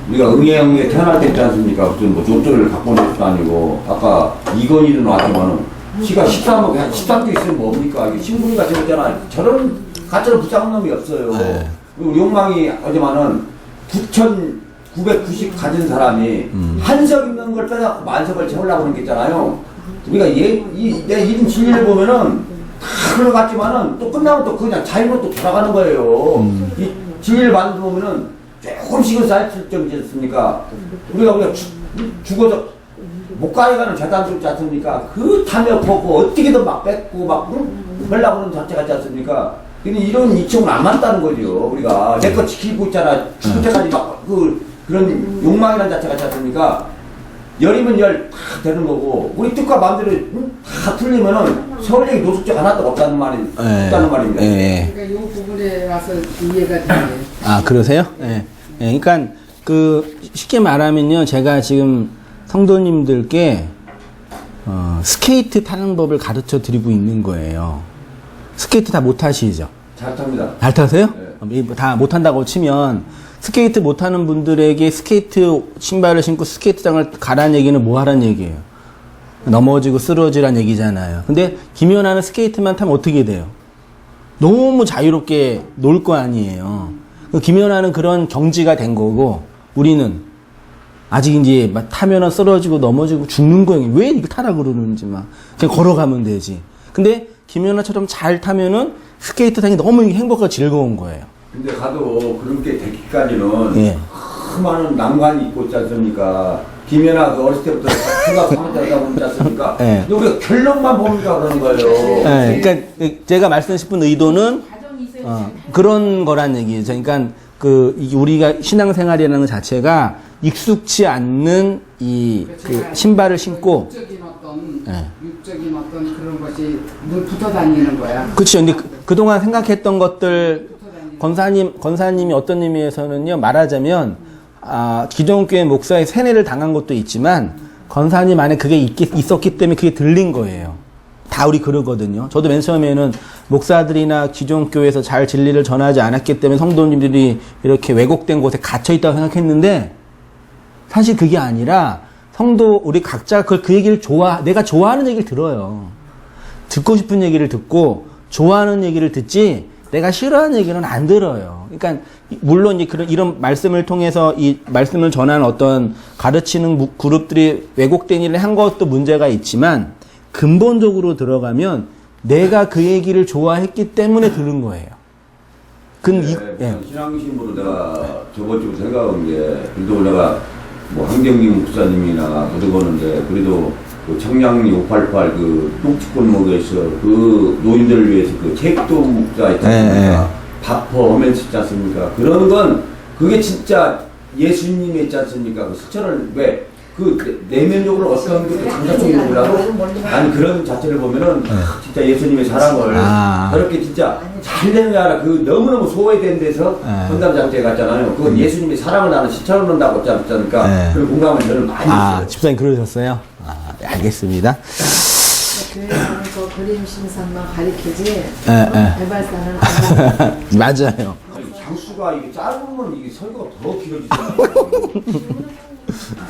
우리가 응애응애 태어날 때 있지 않습니까? 무슨 뭐 조조를 갖고 온 것도 아니고, 아까 이건희는 왔지만은, 키가 13만, 그냥 13도 있으면 뭡니까? 이게 신분이가 되었잖아. 저런 가짜로 붙잡은 놈이 없어요. 네. 그리고 욕망이 하지만은 9,990 가진 사람이 한석 있는 걸 빼갖고 만석을 채우려고 하는 게 있잖아요. 우리가 내 이름 진리를 보면은 다 그런 것 같지만은 또 끝나면 또 그냥 자유로 또 돌아가는 거예요. 이 진리를 만들어 보면은 조금씩은 쌓일 점이지 않습니까? 우리가 죽어서 못 가해가는 재단들 있지 않습니까? 그 탐욕 보고 어떻게든 막 뺏고 막 하려고 하는 자체 같지 않습니까? 근데 이런 이쪽은 안 맞다는 거죠. 우리가 내 거 지키고 있잖아. 죽을 때까지 막 그런 욕망이라는 자체 같지 않습니까? 열이면 열 다 되는 거고 우리 뜻과 마음대로 다 풀리면은 서울역이 노숙자가 하나도 없다는 말입니다. 예. 그러니까 이 부분에 와서 이해가 되네. 아, 그러세요? 예. 예. 그러니까 쉽게 말하면요. 제가 지금 성도님들께 스케이트 타는 법을 가르쳐 드리고 있는 거예요. 스케이트 다 못 타시죠? 잘 탑니다. 잘 타세요? 네. 다 못 탄다고 치면 스케이트 못 타는 분들에게 스케이트 신발을 신고 스케이트장을 가라는 얘기는 뭐 하라는 얘기예요? 넘어지고 쓰러지란 얘기잖아요. 근데 김연아는 스케이트만 타면 어떻게 돼요? 너무 자유롭게 놀 거 아니에요. 김연아는 그런 경지가 된 거고 우리는 아직 이제 막 타면은 쓰러지고 넘어지고 죽는 거예요. 왜 이거 타라 그러는지 막 그냥 걸어가면 되지. 근데 김연아처럼 잘 타면은 스케이트장이 너무 행복하고 즐거운 거예요. 근데 가도 그렇게 되기까지는 예. 많은 난관이 있고 있지 않습니까? 김연아 그 어렸을 때부터 생각하면서 있지 않습니까? 예. 근데 우리가 결론만 보니까 그러는 거예요. 예, 그러니까 제가 말씀 싶은 의도는 과정이 있어야 그런 거란 얘기예요. 그러니까 우리가 신앙생활이라는 것 자체가 익숙치 않는 그 신발을 신고 육적인 어떤 그런 것이 늘 붙어 다니는 거야. 그렇죠. 근데 그동안 생각했던 것들 권사님이 어떤 의미에서는요 말하자면 기독교회 목사의 세뇌를 당한 것도 있지만 권사님 안에 그게 있었기 때문에 그게 들린 거예요. 다 우리 그러거든요. 저도 맨 처음에는 목사들이나 기존교회에서 잘 진리를 전하지 않았기 때문에 성도님들이 이렇게 왜곡된 곳에 갇혀 있다고 생각했는데 사실 그게 아니라 우리 각자 그 얘기를 내가 좋아하는 얘기를 들어요. 듣고 싶은 얘기를 듣고 좋아하는 얘기를 듣지 내가 싫어하는 얘기는 안 들어요. 그러니까 물론 이제 이런 말씀을 통해서 이 말씀을 전하는 어떤 가르치는 그룹들이 왜곡된 일을 한 것도 문제가 있지만 근본적으로 들어가면 내가 그 얘기를 좋아했기 때문에 들은 거예요. 신앙심으로 내가 저번 주부터 생각한 게 그래도 내가 뭐 한경림 목사님이나 들어보는데 그래도 그 청량리 588 그 똥치골목에서 그 노인들을 위해서 그 책도 목사 있지 않습니까? 바퍼 하면서 있지 않습니까? 그런 건 그게 진짜 예수님이 있지 않습니까? 그 수천을 왜 그 내면적으로 어떤 그 감사적으로라도 아니 그런 자체를 보면은 진짜 예수님의 사랑을 그렇게 진짜 잘 되는 게 아니라 그 너무너무 소외된 데서 건담 장제 같잖아요. 그건 예수님의 사랑을 나는 시처럼 넣는다고 했지 않습니까? 그 공감을 저는 많이 했어요. 집사님 그러셨어요? 알겠습니다. 교회에서는 그 그림 신상만 가리키지 개발사는 맞아요. 장수가 이게 짧으면 이게 설교가 더 길어지잖아요.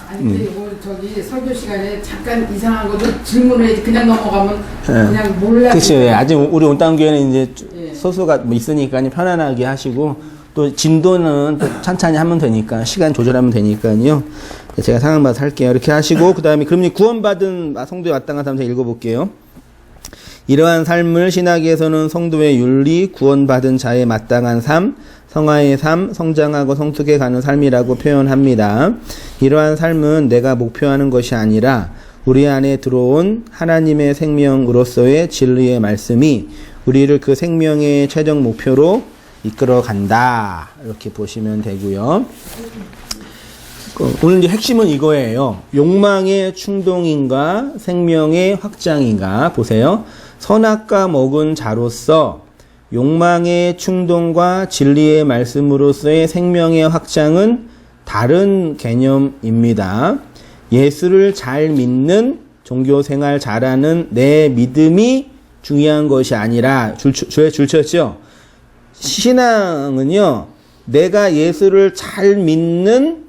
아니 근데 뭐 저기 설교 시간에 잠깐 이상한 것도 질문을 해야지 그냥 넘어가면 그냥 몰라. 그렇죠. 아직 우리 온땅교회는 이제 예. 소수가 뭐 있으니까 편안하게 하시고 또 진도는 또 천천히 하면 되니까, 시간 조절하면 되니까요. 제가 상황 봐서 할게요. 이렇게 하시고, 그 다음에, 그럼 구원받은 성도에 마땅한 삶 제가 읽어볼게요. 이러한 삶을 신학에서는 성도의 윤리, 구원받은 자에 마땅한 삶, 성화의 삶, 성장하고 성숙해 가는 삶이라고 표현합니다. 이러한 삶은 내가 목표하는 것이 아니라 우리 안에 들어온 하나님의 생명으로서의 진리의 말씀이 우리를 그 생명의 최종 목표로 이끌어 간다. 이렇게 보시면 되고요. 오늘 이제 핵심은 이거예요. 욕망의 충동인가 생명의 확장인가 보세요. 선악과 먹은 자로서 욕망의 충동과 진리의 말씀으로서의 생명의 확장은 다른 개념입니다. 예수를 잘 믿는 종교생활 잘하는 내 믿음이 중요한 것이 아니라 줄쳤죠. 신앙은요, 내가 예수를 잘 믿는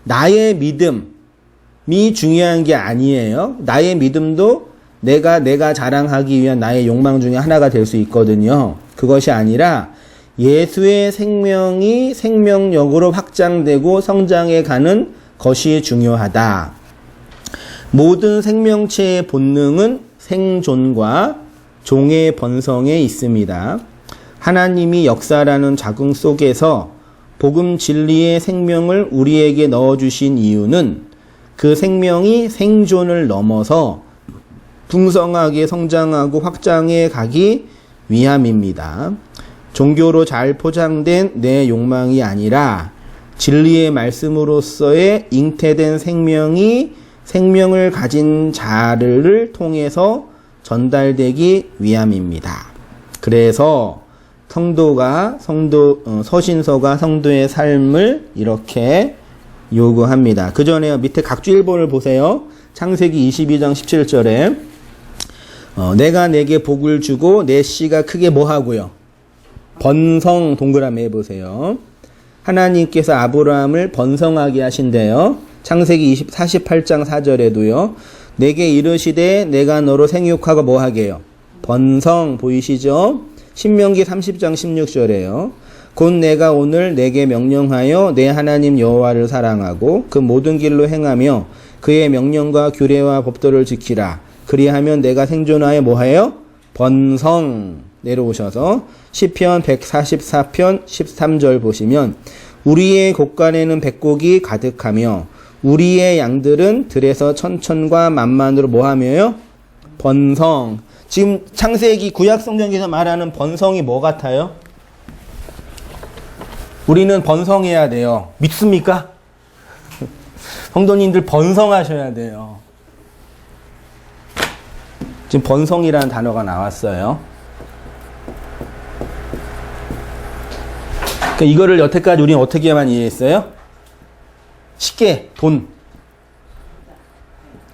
나의 믿음이 중요한 게 아니에요. 나의 믿음도 내가 자랑하기 위한 나의 욕망 중에 하나가 될 수 있거든요. 그것이 아니라 예수의 생명이 생명력으로 확장되고 성장해 가는 것이 중요하다. 모든 생명체의 본능은 생존과 종의 번성에 있습니다. 하나님이 역사라는 자궁 속에서 복음 진리의 생명을 우리에게 넣어주신 이유는 그 생명이 생존을 넘어서 풍성하게 성장하고 확장해 가기 위함입니다. 종교로 잘 포장된 내 욕망이 아니라 진리의 말씀으로서의 잉태된 생명이 생명을 가진 자를 통해서 전달되기 위함입니다. 그래서 서신서가 성도의 삶을 이렇게 요구합니다. 그 전에 밑에 각주 1번을 보세요. 창세기 22장 17절에 내가 내게 복을 주고 내 씨가 크게 뭐 하고요? 번성 동그라미 해보세요. 하나님께서 아브라함을 번성하게 하신대요. 창세기 48장 4절에도요. 내게 이르시되 내가 너로 생육하고 뭐 하게요? 번성 보이시죠? 신명기 30장 16절에요. 곧 내가 오늘 내게 명령하여 내 하나님 여호와를 사랑하고 그 모든 길로 행하며 그의 명령과 규례와 법도를 지키라. 그리하면 내가 생존하여 뭐하여? 번성. 내려오셔서 시편 144편 13절 보시면 우리의 곳간에는 백곡이 가득하며 우리의 양들은 들에서 천천과 만만으로 뭐하며요? 번성. 지금 창세기 구약 성경에서 말하는 번성이 뭐 같아요? 우리는 번성해야 돼요. 믿습니까? 성도님들 번성하셔야 돼요. 지금 번성이라는 단어가 나왔어요. 그러니까 이거를 여태까지 우리는 어떻게만 이해했어요? 쉽게 돈,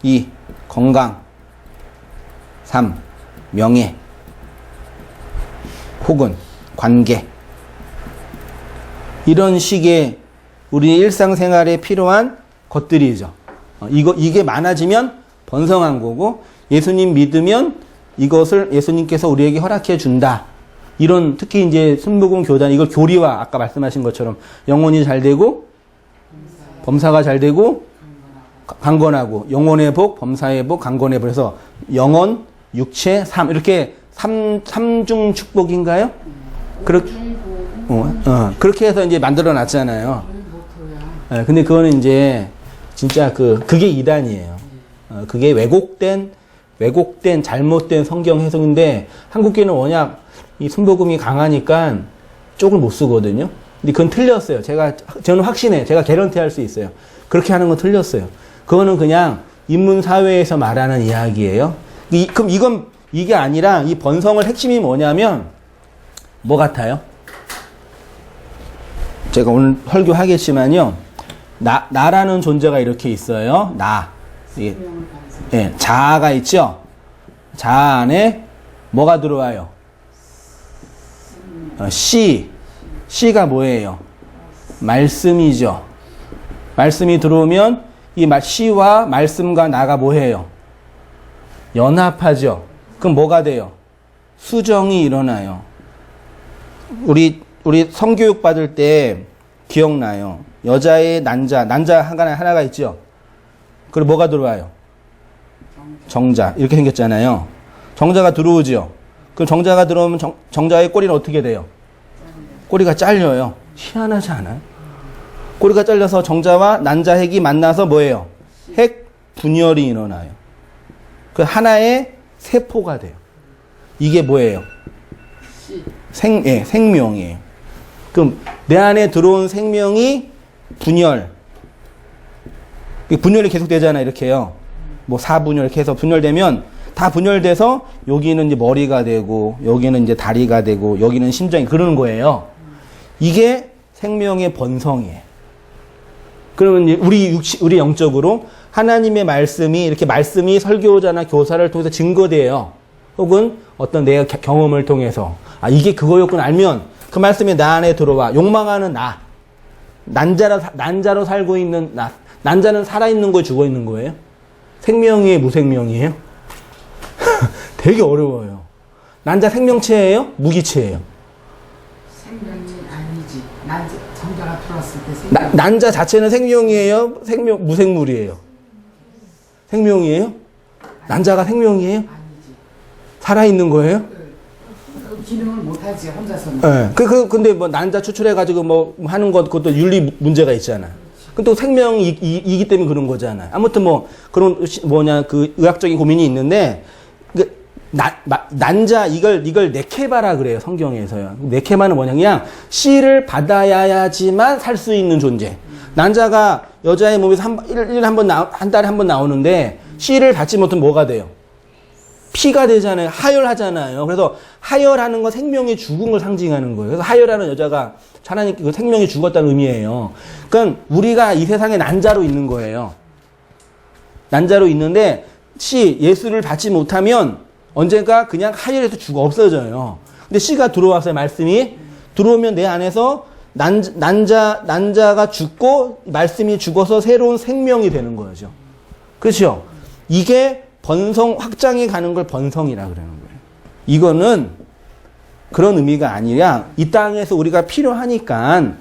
2, 건강, 3, 명예, 혹은 관계. 이런 식의 우리 일상생활에 필요한 것들이죠. 이게 많아지면 번성한 거고, 예수님 믿으면 이것을 예수님께서 우리에게 허락해 준다. 이런, 특히 이제 순복음 교단, 이걸 교리와 아까 말씀하신 것처럼 영혼이 잘 되고, 범사가 잘 되고, 강건하고, 영혼의 복, 범사의 복, 강건의 복. 그래서 영혼, 육체, 삶. 이렇게 삼중 축복인가요? 그렇게 해서 이제 만들어 놨잖아요. 근데 그거는 이제 진짜 그게 이단이에요. 그게 왜곡된 잘못된 성경 해석인데 한국교회는 워낙 이 순복음이 강하니까 쪽을 못 쓰거든요. 근데 그건 틀렸어요. 저는 확신해. 제가 개런티 할 수 있어요. 그렇게 하는 건 틀렸어요. 그거는 그냥 인문사회에서 말하는 이야기예요. 그럼 이게 아니라 이 번성을 핵심이 뭐냐면 뭐 같아요? 제가 오늘 설교하겠지만요. 나라는 존재가 이렇게 있어요. 자아가 있죠? 자아 안에 뭐가 들어와요? 씨가 뭐예요? 말씀이죠. 말씀이 들어오면 이 씨와 말씀과 나가 뭐해요? 연합하죠. 그럼 뭐가 돼요? 수정이 일어나요. 우리 우리 성교육 받을 때 기억나요. 여자의 난자 하나가 있죠. 그리고 뭐가 들어와요? 정자. 이렇게 생겼잖아요. 정자가 들어오죠. 그럼 정자가 들어오면 정자의 꼬리는 어떻게 돼요? 꼬리가 잘려요. 희한하지 않아요? 꼬리가 잘려서 정자와 난자 핵이 만나서 뭐예요? 핵 분열이 일어나요. 그 하나의 세포가 돼요. 이게 뭐예요? 생명이에요. 그럼 내 안에 들어온 생명이 분열이 계속 되잖아요. 이렇게요. 뭐 4분열 이렇게 해서 분열되면 다 분열돼서 여기는 이제 머리가 되고 여기는 이제 다리가 되고 여기는 심장이 그러는 거예요. 이게 생명의 번성이에요. 그러면 이제 우리 영적으로 하나님의 말씀이 이렇게 말씀이 설교자나 교사를 통해서 증거돼요. 혹은 어떤 내 경험을 통해서 이게 그거였구나 알면 그 말씀이 나 안에 들어와. 욕망하는 나. 난자로 살고 있는 나. 난자는 살아있는 거예요? 죽어있는 거예요? 생명이에요? 무생명이에요? 되게 어려워요. 난자 생명체예요? 무기체예요? 생명이 아니지. 정자가 들어왔을 때 생명. 난자 자체는 생명이에요? 무생물이에요? 생명이에요? 난자가 생명이에요? 아니지. 살아있는 거예요? 기능을 못하지 혼자서는. 네. 근데 뭐 난자 추출해가지고 뭐 하는 것 그것도 윤리 문제가 있잖아. 근데 또 생명이기 때문에 그런 거잖아요. 아무튼 뭐 그런 그 의학적인 고민이 있는데 난자 이걸 네케바라 그래요 성경에서요. 네케바는 뭐냐 그냥 씨를 받아야지만 살 수 있는 존재. 난자가 여자의 몸에서 한 달에 한 번 나오는데 씨를 받지 못하면 뭐가 돼요? 피가 되잖아요. 하혈하잖아요. 그래서 하혈하는 건 생명이 죽은 걸 상징하는 거예요. 그래서 하혈하는 여자가 하나님 그 생명이 죽었다는 의미예요. 그러니까 우리가 이 세상에 난자로 있는 거예요. 난자로 있는데 예수를 받지 못하면 언젠가 그냥 하혈해서 없어져요. 근데 씨가 들어왔어요. 말씀이 들어오면 내 안에서 난자가 죽고 말씀이 죽어서 새로운 생명이 되는 거죠. 그렇죠? 이게 번성 확장해 가는 걸 번성이라 그러는 거예요. 이거는 그런 의미가 아니라 이 땅에서 우리가 필요하니까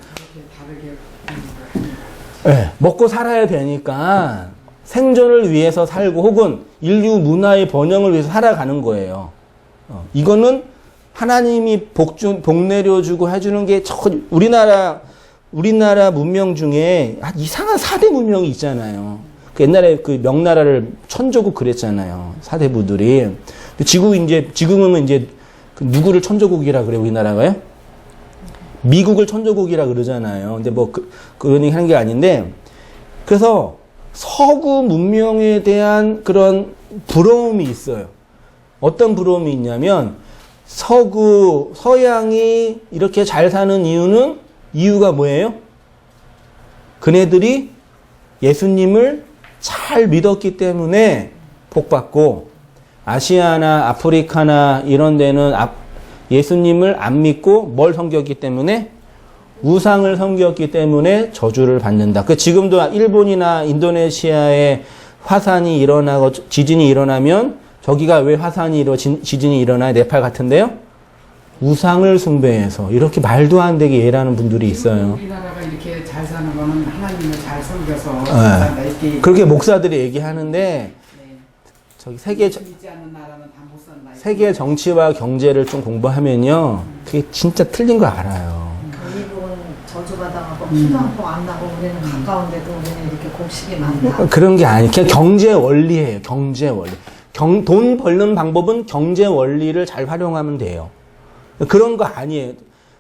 먹고 살아야 되니까 생존을 위해서 살고 혹은 인류 문화의 번영을 위해서 살아가는 거예요. 이거는 하나님이 복 내려주고 해주는 게 우리나라 문명 중에 이상한 4대 문명이 있잖아요. 옛날에 그 명나라를 천조국 그랬잖아요. 사대부들이. 근데 지금은 이제 누구를 천조국이라 그래 우리나라가요? 미국을 천조국이라 그러잖아요. 근데 뭐 그런 얘기 하는 게 아닌데 그래서 서구 문명에 대한 그런 부러움이 있어요. 어떤 부러움이 있냐면 서양이 이렇게 잘 사는 이유가 뭐예요? 그네들이 예수님을 잘 믿었기 때문에 복받고 아시아나 아프리카나 이런 데는 예수님을 안 믿고 뭘 섬겼기 때문에 우상을 섬겼기 때문에 저주를 받는다. 지금도 일본이나 인도네시아에 화산이 일어나고 지진이 일어나면 저기가 왜 지진이 일어나요? 네팔 같은데요? 우상을 숭배해서 이렇게 말도 안 되게 예라는 분들이 있어요. 우리나라가 이렇게 잘 사는 거는 하나님을 잘 섬겨서 네. 그렇게 목사들이 얘기하는데 저기 세계 믿지 않는 나라는 다 못 산다. 세계 정치와 경제를 좀 공부하면요, 그게 진짜 틀린 거 알아요. 미국은 저주받아가고 피도 한 통 안 나고 우리는 가까운데도 우리는 이렇게 곡식이 많다. 그런 게 아니에요. 그냥 경제 원리예요. 경제 원리. 돈 벌는 방법은 경제 원리를 잘 활용하면 돼요. 그런 거 아니에요.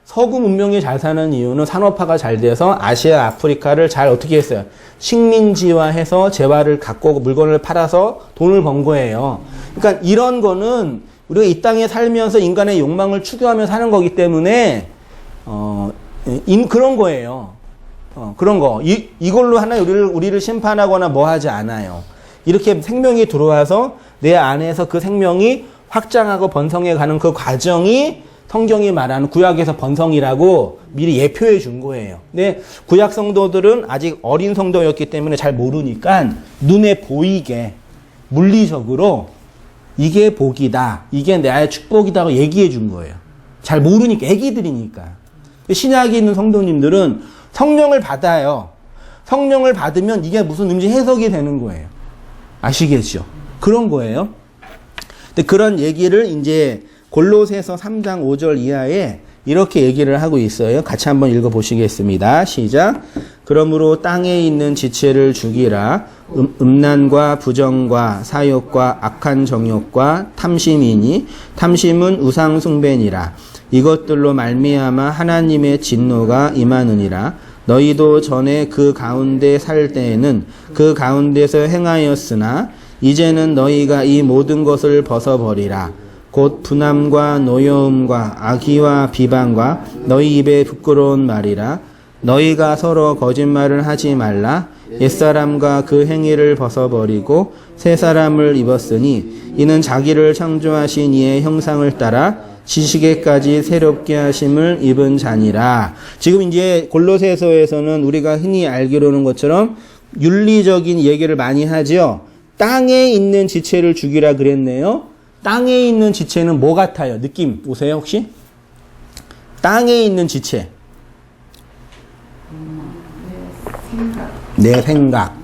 서구 문명이 잘 사는 이유는 산업화가 잘 돼서 아시아, 아프리카를 잘 어떻게 했어요? 식민지화해서 재화를 갖고 물건을 팔아서 돈을 번 거예요. 그러니까 이런 거는 우리가 이 땅에 살면서 인간의 욕망을 추구하며 사는 거기 때문에 그런 거예요. 그런 거. 이걸로 하나 우리를 심판하거나 뭐 하지 않아요. 이렇게 생명이 들어와서 내 안에서 그 생명이 확장하고 번성해 가는 그 과정이 성경이 말하는 구약에서 번성이라고 미리 예표해 준 거예요. 근데 구약 성도들은 아직 어린 성도였기 때문에 잘 모르니까 눈에 보이게 물리적으로 이게 복이다, 이게 나의 축복이다 고 얘기해 준 거예요. 잘 모르니까, 애기들이니까. 신약에 있는 성도님들은 성령을 받아요. 성령을 받으면 이게 무슨 해석이 되는 거예요. 아시겠죠? 그런 거예요. 근데 그런 얘기를 이제 골로새서 3장 5절 이하에 이렇게 얘기를 하고 있어요. 같이 한번 읽어보시겠습니다. 시작. 그러므로 땅에 있는 지체를 죽이라. 음란과 부정과 사욕과 악한 정욕과 탐심이니 탐심은 우상 숭배니라. 이것들로 말미암아 하나님의 진노가 임하느니라. 너희도 전에 그 가운데 살 때에는 그 가운데서 행하였으나 이제는 너희가 이 모든 것을 벗어버리라. 곧 분함과 노여움과 악의와 비방과 너희 입에 부끄러운 말이라. 너희가 서로 거짓말을 하지 말라. 옛사람과 그 행위를 벗어버리고 새 사람을 입었으니 이는 자기를 창조하신 이의 형상을 따라 지식에까지 새롭게 하심을 입은 자니라. 지금 이제 골로새서에서는 우리가 흔히 알기로는 것처럼 윤리적인 얘기를 많이 하죠. 땅에 있는 지체를 죽이라 그랬네요. 땅에 있는 지체는 뭐 같아요? 느낌 오세요 혹시? 땅에 있는 지체. 내 생각,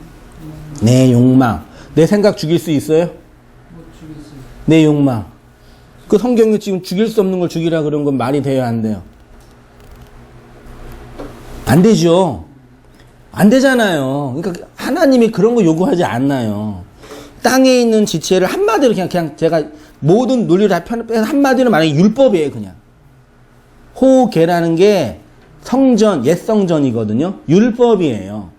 내 욕망. 내 생각 죽일 수 있어요? 내 욕망. 그 성경에 지금 죽일 수 없는 걸 죽이라 그런 건 말이 돼요, 안 돼요? 안 되죠. 안 되잖아요. 그러니까 하나님이 그런 거 요구하지 않나요. 땅에 있는 지체를 한마디로 그냥 제가 모든 논리를 다 빼서 한마디로 말하면 율법이에요, 그냥. 호계라는 게 성전, 옛 성전이거든요. 율법이에요.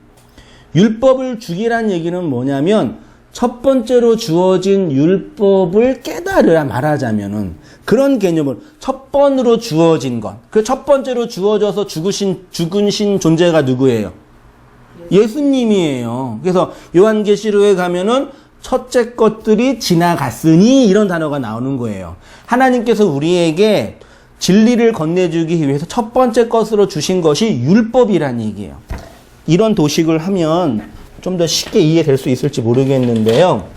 율법을 죽이란 얘기는 뭐냐면 첫 번째로 주어진 율법을 깨달으라 말하자면은 그런 개념을 첫 번으로 주어진 것. 그 첫 번째로 주어져서 죽으신 존재가 누구예요? 예수님이에요. 그래서 요한계시록에 가면은 첫째 것들이 지나갔으니 이런 단어가 나오는 거예요. 하나님께서 우리에게 진리를 건네주기 위해서 첫 번째 것으로 주신 것이 율법이란 얘기예요. 이런 도식을 하면 좀 더 쉽게 이해될 수 있을지 모르겠는데요.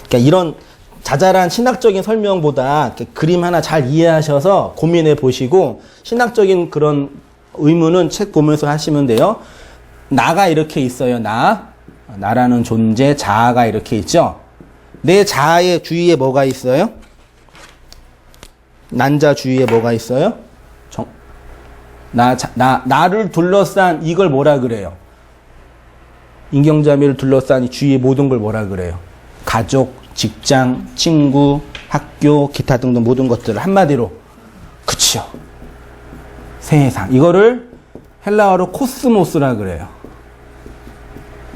그러니까 이런 자잘한 신학적인 설명보다 이렇게 그림 하나 잘 이해하셔서 고민해 보시고 신학적인 그런 의문은 책 보면서 하시면 돼요. 나가 이렇게 있어요. 나라는 존재, 자아가 이렇게 있죠. 내 자아의 주위에 뭐가 있어요? 난자 주위에 뭐가 있어요? 나를 둘러싼 이걸 뭐라 그래요? 인경자매를 둘러싼 이 주위의 모든 걸 뭐라 그래요? 가족, 직장, 친구, 학교, 기타 등등 모든 것들을 한마디로 그치요. 세상. 이거를 헬라어로 코스모스라 그래요.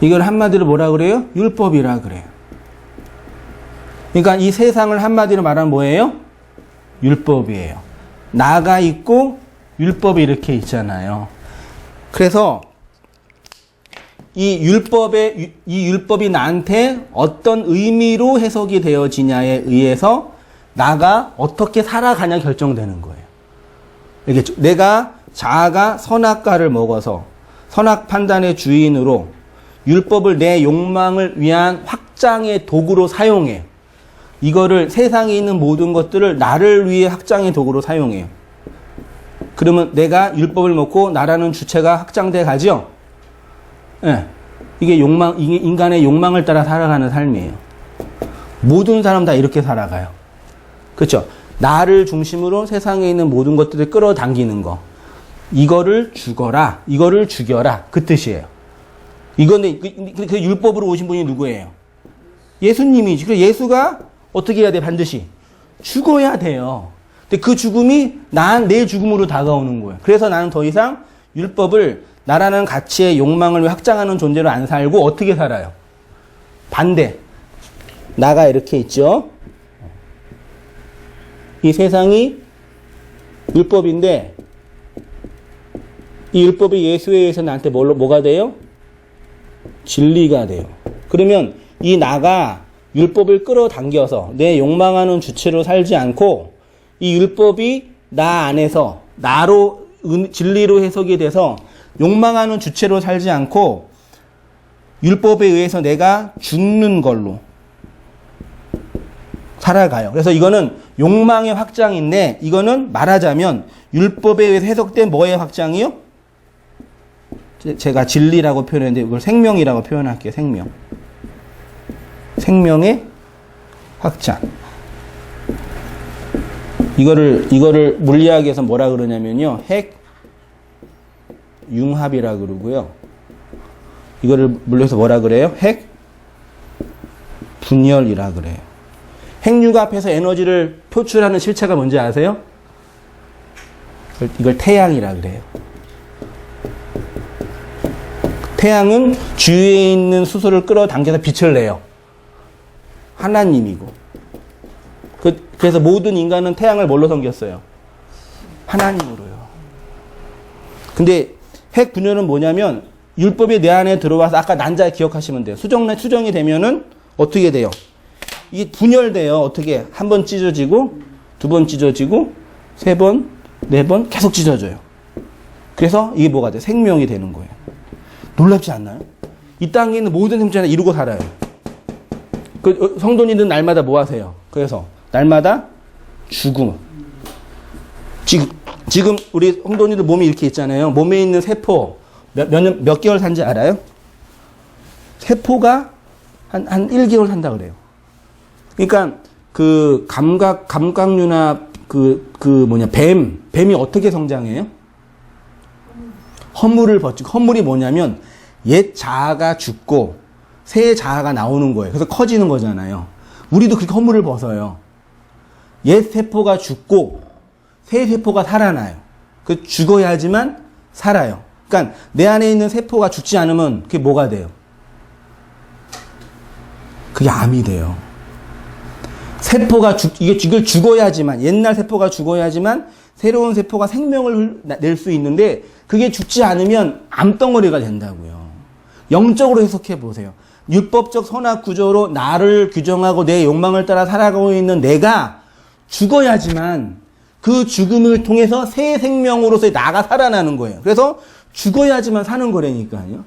이걸 한마디로 뭐라 그래요? 율법이라 그래요. 그러니까 이 세상을 한마디로 말하면 뭐예요? 율법이에요. 나가 있고 율법이 이렇게 있잖아요. 그래서 이 율법이 나한테 어떤 의미로 해석이 되어지냐에 의해서 나가 어떻게 살아가냐 결정되는 거예요. 알겠죠? 내가 자아가 선악과를 먹어서 선악 판단의 주인으로 율법을 내 욕망을 위한 확장의 도구로 사용해요. 이거를 세상에 있는 모든 것들을 나를 위해 확장의 도구로 사용해요. 그러면 내가 율법을 먹고 나라는 주체가 확장돼 가죠? 예. 이게 이게 인간의 욕망을 따라 살아가는 삶이에요. 모든 사람 다 이렇게 살아가요. 그렇죠? 나를 중심으로 세상에 있는 모든 것들을 끌어당기는 거. 이거를 죽어라. 이거를 죽여라. 그 뜻이에요. 이거는 그 율법으로 오신 분이 누구예요? 예수님이지. 그래서 예수가 어떻게 해야 돼? 반드시 죽어야 돼요. 근데 그 죽음이 내 죽음으로 다가오는 거예요. 그래서 나는 더 이상 율법을 나라는 가치의 욕망을 확장하는 존재로 안 살고 어떻게 살아요? 반대. 나가 이렇게 있죠. 이 세상이 율법인데 이 율법이 예수에 의해서 나한테 뭐가 돼요? 진리가 돼요. 그러면 이 나가 율법을 끌어당겨서 내 욕망하는 주체로 살지 않고 이 율법이 나 안에서 나로 진리로 해석이 돼서 욕망하는 주체로 살지 않고 율법에 의해서 내가 죽는 걸로 살아가요. 그래서 이거는 욕망의 확장인데 이거는 말하자면 율법에 의해서 해석된 뭐의 확장이요? 제가 진리라고 표현했는데 이걸 생명이라고 표현할게요. 생명. 생명의 확장. 이거를 물리학에서 뭐라 그러냐면요. 핵융합이라 그러고요. 이거를 물리에서 뭐라 그래요? 핵분열이라 그래요. 핵융합해서 에너지를 표출하는 실체가 뭔지 아세요? 이걸 태양이라 그래요. 태양은 주위에 있는 수소를 끌어당겨서 빛을 내요. 하나님이고. 그래서 모든 인간은 태양을 뭘로 섬겼어요? 하나님으로요. 근데 핵분열은 뭐냐면 율법이 내 안에 들어와서 아까 난자 기억하시면 돼요. 수정이 되면은 어떻게 돼요? 이게 분열돼요. 어떻게? 한 번 찢어지고, 두 번 찢어지고, 세 번, 네 번 계속 찢어져요. 그래서 이게 뭐가 돼? 생명이 되는 거예요. 놀랍지 않나요? 이 땅에 있는 모든 생존을 이루고 살아요. 성도님들은 날마다 뭐 하세요? 그래서 날마다 죽음. 지금 우리 성도님들 몸이 이렇게 있잖아요. 몸에 있는 세포 몇 개월 산지 알아요? 세포가 한 1개월 산다 그래요. 그러니까 그 감각류나 뱀이 어떻게 성장해요? 허물을 버티고, 허물이 뭐냐면 옛 자아가 죽고 새 자아가 나오는 거예요. 그래서 커지는 거잖아요. 우리도 그렇게 허물을 벗어요. 옛 세포가 죽고 새 세포가 살아나요. 그 죽어야지만 살아요. 그러니까 내 안에 있는 세포가 죽지 않으면 그게 뭐가 돼요? 그게 암이 돼요. 이걸 죽어야지만, 옛날 세포가 죽어야지만 새로운 세포가 생명을 낼 수 있는데 그게 죽지 않으면 암덩어리가 된다고요. 영적으로 해석해 보세요. 율법적 선악 구조로 나를 규정하고 내 욕망을 따라 살아가고 있는 내가 죽어야지만 그 죽음을 통해서 새 생명으로서의 나가 살아나는 거예요. 그래서 죽어야지만 사는 거라니까요.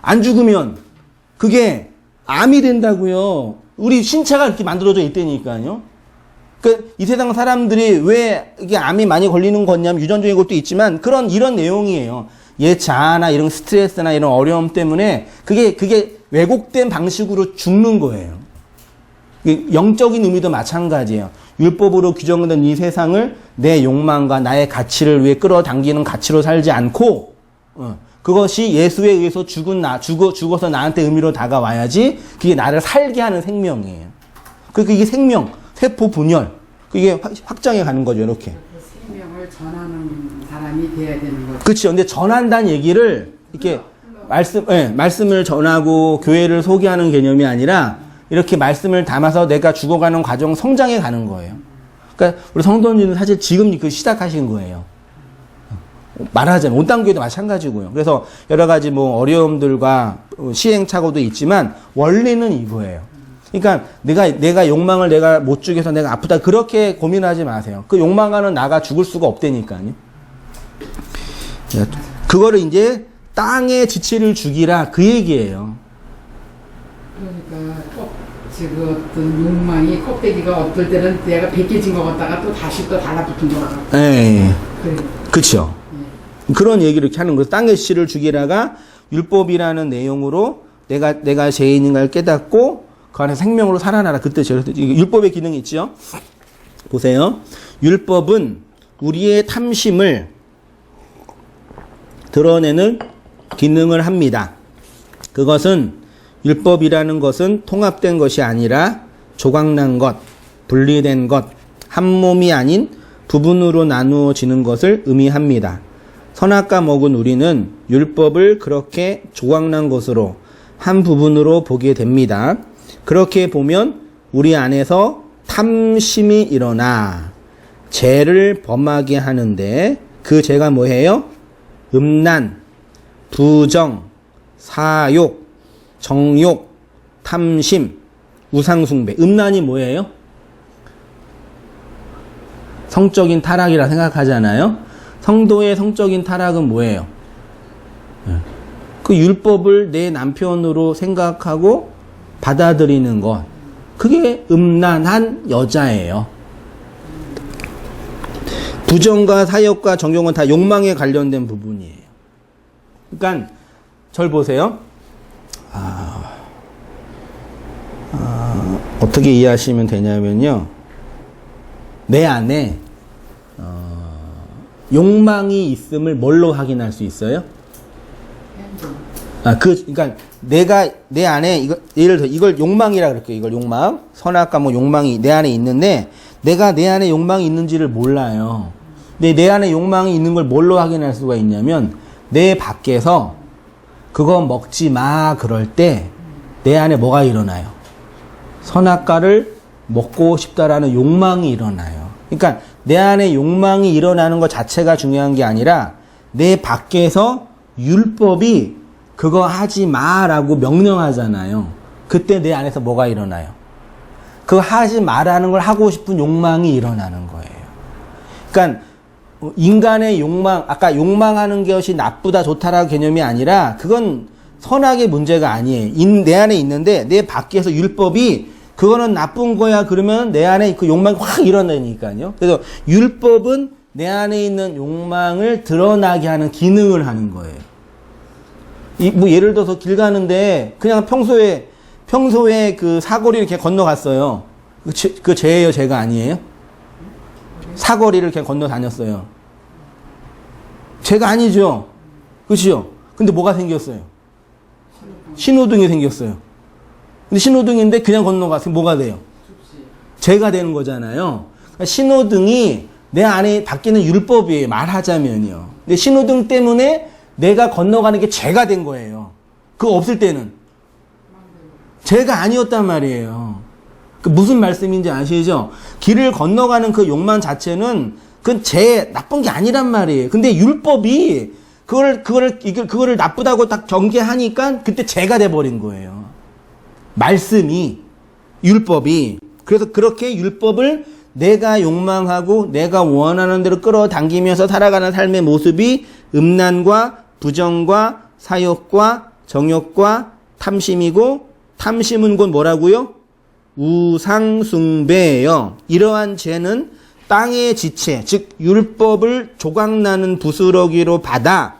안 죽으면 그게 암이 된다고요. 우리 신체가 이렇게 만들어져 있다니까요. 이 세상 사람들이 왜 이게 암이 많이 걸리는 거냐면 유전적인 것도 있지만 이런 내용이에요. 옛 자아나 이런 스트레스나 이런 어려움 때문에 그게 왜곡된 방식으로 죽는 거예요. 영적인 의미도 마찬가지예요. 율법으로 규정된 이 세상을 내 욕망과 나의 가치를 위해 끌어당기는 가치로 살지 않고, 그것이 예수에 의해서 죽어서 나한테 의미로 다가와야지 그게 나를 살게 하는 생명이에요. 이게 생명, 세포 분열, 그게 확장해 가는 거죠, 이렇게. 생명을 전하는 사람이 돼야 되는 거죠. 그렇죠. 근데 전한다는 얘기를 이렇게 말씀을 전하고 교회를 소개하는 개념이 아니라 이렇게 말씀을 담아서 내가 죽어가는 과정 성장해 가는 거예요. 그러니까 우리 성도님은 사실 지금 시작하신 거예요. 말하자면 온당교회도 마찬가지고요. 그래서 여러 가지 어려움들과 시행착오도 있지만 원리는 이거예요. 그러니까 내가 욕망을 내가 못 죽여서 내가 아프다 그렇게 고민하지 마세요. 그 욕망하는 나가 죽을 수가 없다니까요. 그거를 이제 땅의 지체를 죽이라 그 얘기예요. 그러니까 그 어떤 욕망이 껍데기가 어떨 때는 내가 벗겨진 것 같다가 또 다시 또 달라붙은 것 같고. 네. 그렇죠. 그런 얘기를 이렇게 하는 거예요. 땅의 씨를 죽이라가 율법이라는 내용으로 내가 죄인인가를 깨닫고 그 안에 생명으로 살아나라. 그 뜻이에요. 율법의 기능이 있죠. 보세요. 율법은 우리의 탐심을 드러내는 기능을 합니다. 그것은 율법이라는 것은 통합된 것이 아니라 조각난 것, 분리된 것, 한 몸이 아닌 부분으로 나누어지는 것을 의미합니다. 선악과 먹은 우리는 율법을 그렇게 조각난 것으로 한 부분으로 보게 됩니다. 그렇게 보면 우리 안에서 탐심이 일어나 죄를 범하게 하는데 그 죄가 뭐예요? 음란, 부정, 사욕, 정욕, 탐심, 우상숭배. 음란이 뭐예요? 성적인 타락이라 생각하잖아요. 성도의 성적인 타락은 뭐예요? 그 율법을 내 남편으로 생각하고 받아들이는 것. 그게 음란한 여자예요. 부정과 사욕과 정욕은 다 욕망에 관련된 부분이에요. 그러니까 절 보세요. 어떻게 이해하시면 되냐면요. 내 안에 욕망이 있음을 뭘로 확인할 수 있어요? 그러니까 내가 내 안에 예를 들어 이걸 욕망이라 그럴게요. 이걸 욕망, 선악과 뭐 욕망이 내 안에 있는데 내가 내 안에 욕망이 있는지를 몰라요. 근데 내 안에 욕망이 있는 걸 뭘로 확인할 수가 있냐면 내 밖에서 그거 먹지 마 그럴 때 내 안에 뭐가 일어나요? 선악과를 먹고 싶다라는 욕망이 일어나요. 그러니까 내 안에 욕망이 일어나는 것 자체가 중요한 게 아니라 내 밖에서 율법이 그거 하지 마라고 명령하잖아요. 그때 내 안에서 뭐가 일어나요? 그거 하지 마라는 걸 하고 싶은 욕망이 일어나는 거예요. 그러니까 인간의 욕망, 아까 욕망하는 것이 나쁘다 좋다라는 개념이 아니라 그건 선악의 문제가 아니에요. 내 안에 있는데 내 밖에서 율법이 그거는 나쁜 거야 그러면 내 안에 그 욕망이 확 일어나니까요. 그래서 율법은 내 안에 있는 욕망을 드러나게 하는 기능을 하는 거예요. 뭐 예를 들어서 길 가는데 그냥 평소에 그 사거리를 이렇게 건너갔어요. 그 죄예요, 죄가 아니에요? 사거리를 이렇게 건너 다녔어요. 죄가 아니죠. 그렇죠? 근데 뭐가 생겼어요? 신호등이 생겼어요. 근데 신호등인데 그냥 건너갔으면 뭐가 돼요? 죄가 되는 거잖아요. 그러니까 신호등이 내 안에 바뀌는 율법이에요. 말하자면요. 근데 신호등 때문에 내가 건너가는 게 죄가 된 거예요. 그거 없을 때는 죄가 아니었단 말이에요. 그 무슨 말씀인지 아시죠? 길을 건너가는 그 욕망 자체는 그건 나쁜 게 아니란 말이에요. 근데 율법이 그거를 나쁘다고 딱 경계하니까 그때 죄가 돼버린 거예요. 말씀이, 율법이. 그래서 그렇게 율법을 내가 욕망하고 내가 원하는 대로 끌어당기면서 살아가는 삶의 모습이 음란과 부정과 사욕과 정욕과 탐심이고, 탐심은 곧 뭐라고요? 우상숭배예요. 이러한 죄는 땅의 지체, 즉 율법을 조각나는 부스러기로 받아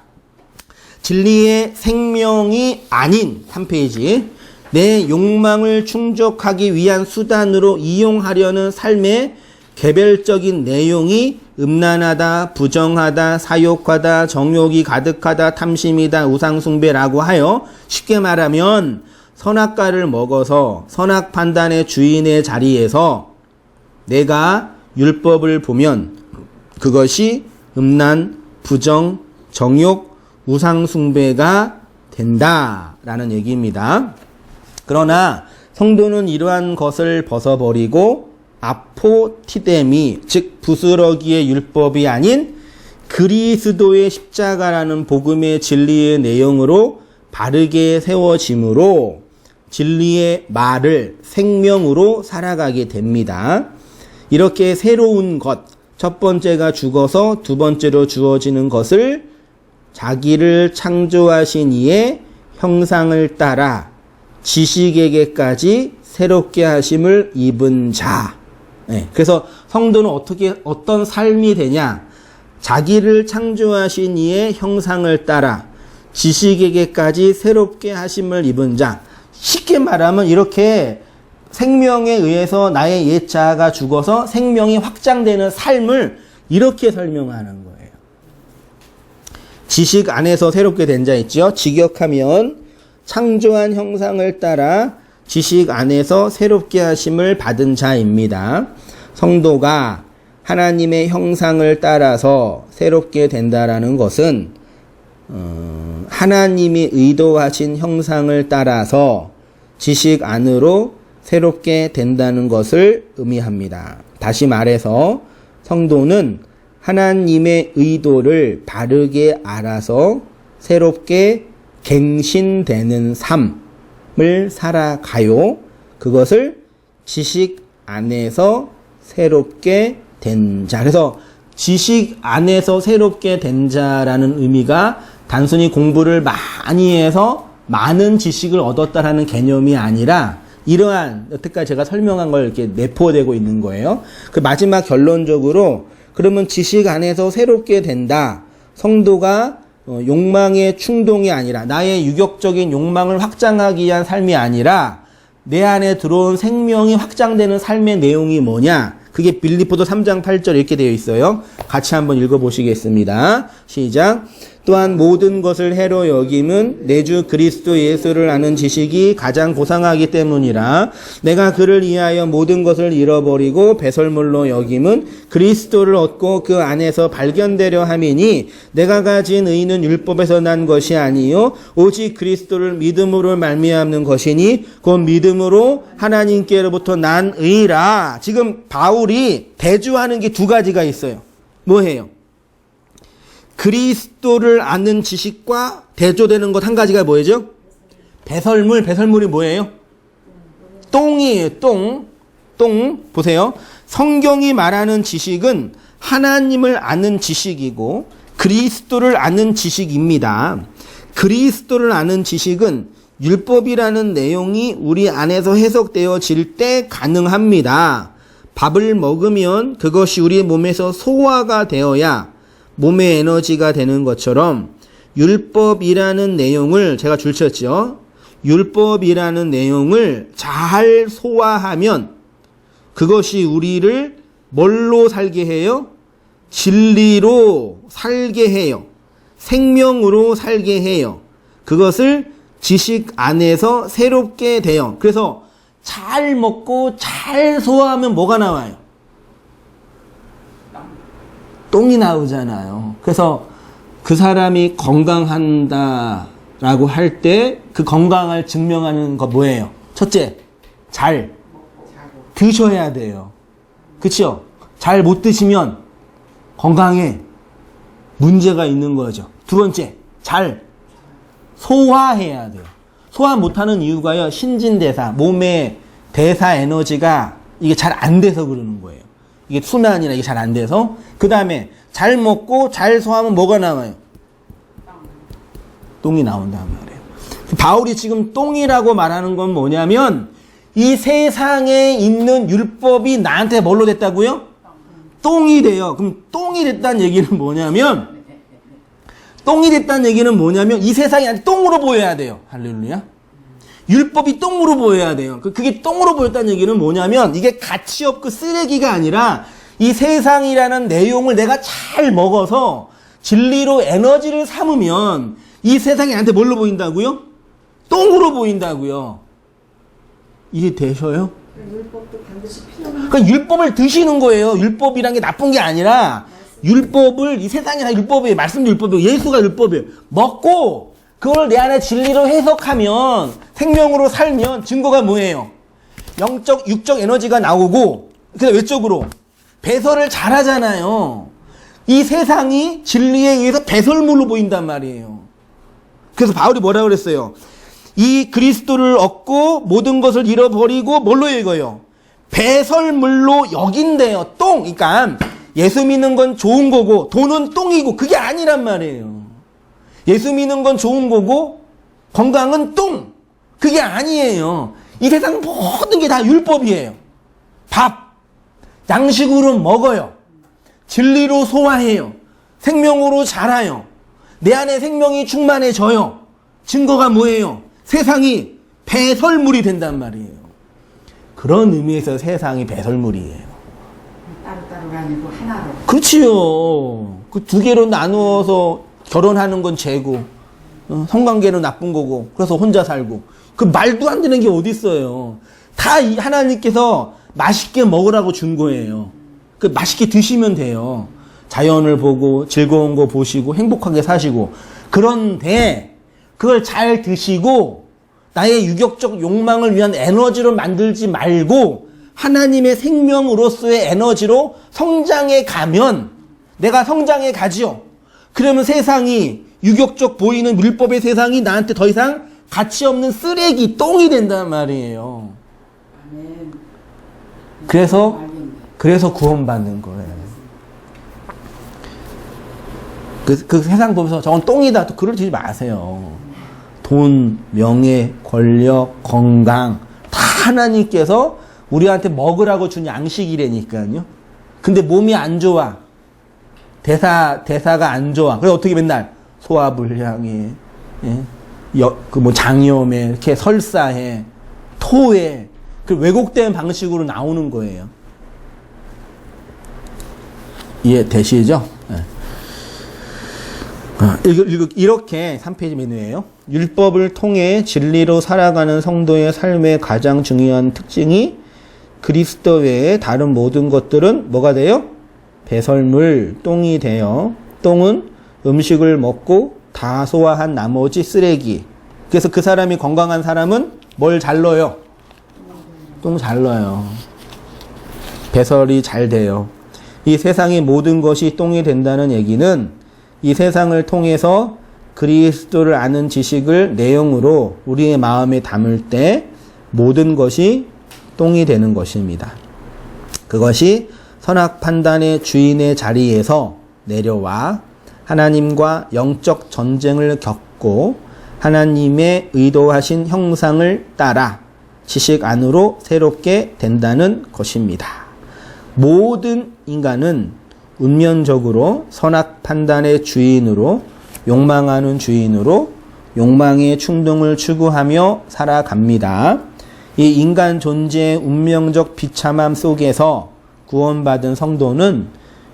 진리의 생명이 아닌 3페이지 내 욕망을 충족하기 위한 수단으로 이용하려는 삶의 개별적인 내용이 음란하다, 부정하다, 사욕하다, 정욕이 가득하다, 탐심이다, 우상숭배라고 하여 쉽게 말하면 선악과를 먹어서 선악 판단의 주인의 자리에서 내가 율법을 보면 그것이 음란, 부정, 정욕, 우상숭배가 된다라는 얘기입니다. 그러나 성도는 이러한 것을 벗어버리고 아포티데미, 즉 부스러기의 율법이 아닌 그리스도의 십자가라는 복음의 진리의 내용으로 바르게 세워짐으로 진리의 말을 생명으로 살아가게 됩니다. 이렇게 새로운 것, 첫 번째가 죽어서 두 번째로 주어지는 것을 자기를 창조하신 이의 형상을 따라 지식에게까지 새롭게 하심을 입은 자. 네, 그래서 성도는 어떤 삶이 되냐? 자기를 창조하신 이의 형상을 따라 지식에게까지 새롭게 하심을 입은 자. 쉽게 말하면 이렇게 생명에 의해서 나의 옛 자아가 죽어서 생명이 확장되는 삶을 이렇게 설명하는 거예요. 지식 안에서 새롭게 된 자 있죠. 직역하면 창조한 형상을 따라 지식 안에서 새롭게 하심을 받은 자입니다. 성도가 하나님의 형상을 따라서 새롭게 된다라는 것은 하나님이 의도하신 형상을 따라서 지식 안으로 새롭게 된다는 것을 의미합니다. 다시 말해서 성도는 하나님의 의도를 바르게 알아서 새롭게 갱신되는 삶을 살아가요. 그것을 지식 안에서 새롭게 된 자. 그래서 지식 안에서 새롭게 된 자라는 의미가 단순히 공부를 많이 해서 많은 지식을 얻었다라는 개념이 아니라 이러한 여태까지 제가 설명한 걸 이렇게 내포되고 있는 거예요. 그 마지막 결론적으로 그러면 지식 안에서 새롭게 된다. 성도가 욕망의 충동이 아니라 나의 유격적인 욕망을 확장하기 위한 삶이 아니라 내 안에 들어온 생명이 확장되는 삶의 내용이 뭐냐? 그게 빌립보서 3장 8절 이렇게 되어 있어요. 같이 한번 읽어보시겠습니다. 시작. 또한 모든 것을 해로 여김은 내 주 그리스도 예수를 아는 지식이 가장 고상하기 때문이라. 내가 그를 이하여 모든 것을 잃어버리고 배설물로 여김은 그리스도를 얻고 그 안에서 발견되려 함이니 내가 가진 의는 율법에서 난 것이 아니요 오직 그리스도를 믿음으로 말미암는 것이니 곧 믿음으로 하나님께로부터 난 의라. 지금 바울이 대조하는 게 두 가지가 있어요. 뭐예요? 그리스도를 아는 지식과 대조되는 것 한 가지가 뭐죠? 배설물이 뭐예요? 똥이에요. 똥 보세요. 성경이 말하는 지식은 하나님을 아는 지식이고 그리스도를 아는 지식입니다. 그리스도를 아는 지식은 율법이라는 내용이 우리 안에서 해석되어질 때 가능합니다. 밥을 먹으면 그것이 우리 몸에서 소화가 되어야 몸의 에너지가 되는 것처럼 율법이라는 내용을 제가 줄쳤죠. 율법이라는 내용을 잘 소화하면 그것이 우리를 뭘로 살게 해요? 진리로 살게 해요. 생명으로 살게 해요. 그것을 지식 안에서 새롭게 돼요. 그래서 잘 먹고 잘 소화하면 뭐가 나와요? 똥이 나오잖아요. 그래서 그 사람이 건강한다라고 할 때 그 건강을 증명하는 거 뭐예요? 첫째, 잘 드셔야 돼요. 그렇죠? 잘 못 드시면 건강에 문제가 있는 거죠. 두 번째, 잘 소화해야 돼요. 소화 못하는 이유가요. 신진대사, 몸의 대사 에너지가 이게 잘 안 돼서 그러는 거예요. 이게 순환이나 이게 잘 안 돼서. 그 다음에 잘 먹고 잘 소화하면 뭐가 나와요? 똥이 나온단 말이에요. 바울이 지금 똥이라고 말하는 건 뭐냐면 이 세상에 있는 율법이 나한테 뭘로 됐다고요? 똥이 돼요. 그럼 똥이 됐다는 얘기는 뭐냐면 이 세상이 나한테 똥으로 보여야 돼요. 할렐루야. 율법이 똥으로 보여야 돼요. 그게 똥으로 보였다는 얘기는 뭐냐면 이게 가치 없고 쓰레기가 아니라 이 세상이라는 내용을 내가 잘 먹어서 진리로 에너지를 삼으면 이 세상이 나한테 뭘로 보인다고요? 똥으로 보인다고요. 이해 되셔요? 율법도 반드시 필요한. 그러니까 율법을 드시는 거예요. 율법이란 게 나쁜 게 아니라 율법을 이 세상이 다 율법이에요. 말씀도 율법이에요. 예수가 율법이에요. 먹고 그걸 내 안에 진리로 해석하면 생명으로 살면 증거가 뭐예요? 영적, 육적 에너지가 나오고 그래서 외적으로 배설을 잘하잖아요. 이 세상이 진리에 의해서 배설물로 보인단 말이에요. 그래서 바울이 뭐라고 그랬어요? 이 그리스도를 얻고 모든 것을 잃어버리고 뭘로 읽어요? 배설물로 여긴대요. 똥. 그러니까 예수 믿는 건 좋은 거고 돈은 똥이고 그게 아니란 말이에요. 예수 믿는 건 좋은 거고 건강은 똥. 그게 아니에요. 이 세상 모든 게 다 율법이에요. 밥, 양식으로 먹어요. 진리로 소화해요. 생명으로 자라요. 내 안에 생명이 충만해져요. 증거가 뭐예요? 세상이 배설물이 된단 말이에요. 그런 의미에서 세상이 배설물이에요. 따로따로가 아니고 하나로. 그렇지요. 그 두 개로 나누어서 결혼하는 건 죄고 성관계는 나쁜 거고 그래서 혼자 살고 그 말도 안 되는 게 어디 있어요. 다 하나님께서 맛있게 먹으라고 준 거예요. 그 맛있게 드시면 돼요. 자연을 보고 즐거운 거 보시고 행복하게 사시고. 그런데 그걸 잘 드시고 나의 유격적 욕망을 위한 에너지로 만들지 말고 하나님의 생명으로서의 에너지로 성장해 가면 내가 성장해 가지요. 그러면 세상이 유격적 보이는 율법의 세상이 나한테 더 이상 가치 없는 쓰레기, 똥이 된단 말이에요. 아멘. 그래서 구원받는 거예요. 그 세상 보면서 저건 똥이다. 또 그러지 마세요. 돈, 명예, 권력, 건강 다 하나님께서 우리한테 먹으라고 준 양식이라니까요. 근데 몸이 안 좋아. 대사가 안 좋아. 그래서 어떻게 맨날 소화불량에, 예? 장염에, 이렇게 설사해, 토해. 그 왜곡된 방식으로 나오는 거예요. 이해되시죠? 예. 이렇게 3페이지 메뉴예요. 율법을 통해 진리로 살아가는 성도의 삶의 가장 중요한 특징이 그리스도 외에 다른 모든 것들은 뭐가 돼요? 배설물, 똥이 돼요. 똥은 음식을 먹고 다 소화한 나머지 쓰레기. 그래서 그 사람이 건강한 사람은 뭘 잘 넣어요? 똥 잘 넣어요. 배설이 잘 돼요. 이 세상의 모든 것이 똥이 된다는 얘기는 이 세상을 통해서 그리스도를 아는 지식을 내용으로 우리의 마음에 담을 때 모든 것이 똥이 되는 것입니다. 그것이 선악 판단의 주인의 자리에서 내려와 하나님과 영적 전쟁을 겪고 하나님의 의도하신 형상을 따라 지식 안으로 새롭게 된다는 것입니다. 모든 인간은 운면적으로 선악 판단의 주인으로 욕망하는 주인으로 욕망의 충동을 추구하며 살아갑니다. 이 인간 존재의 운명적 비참함 속에서 구원받은 성도는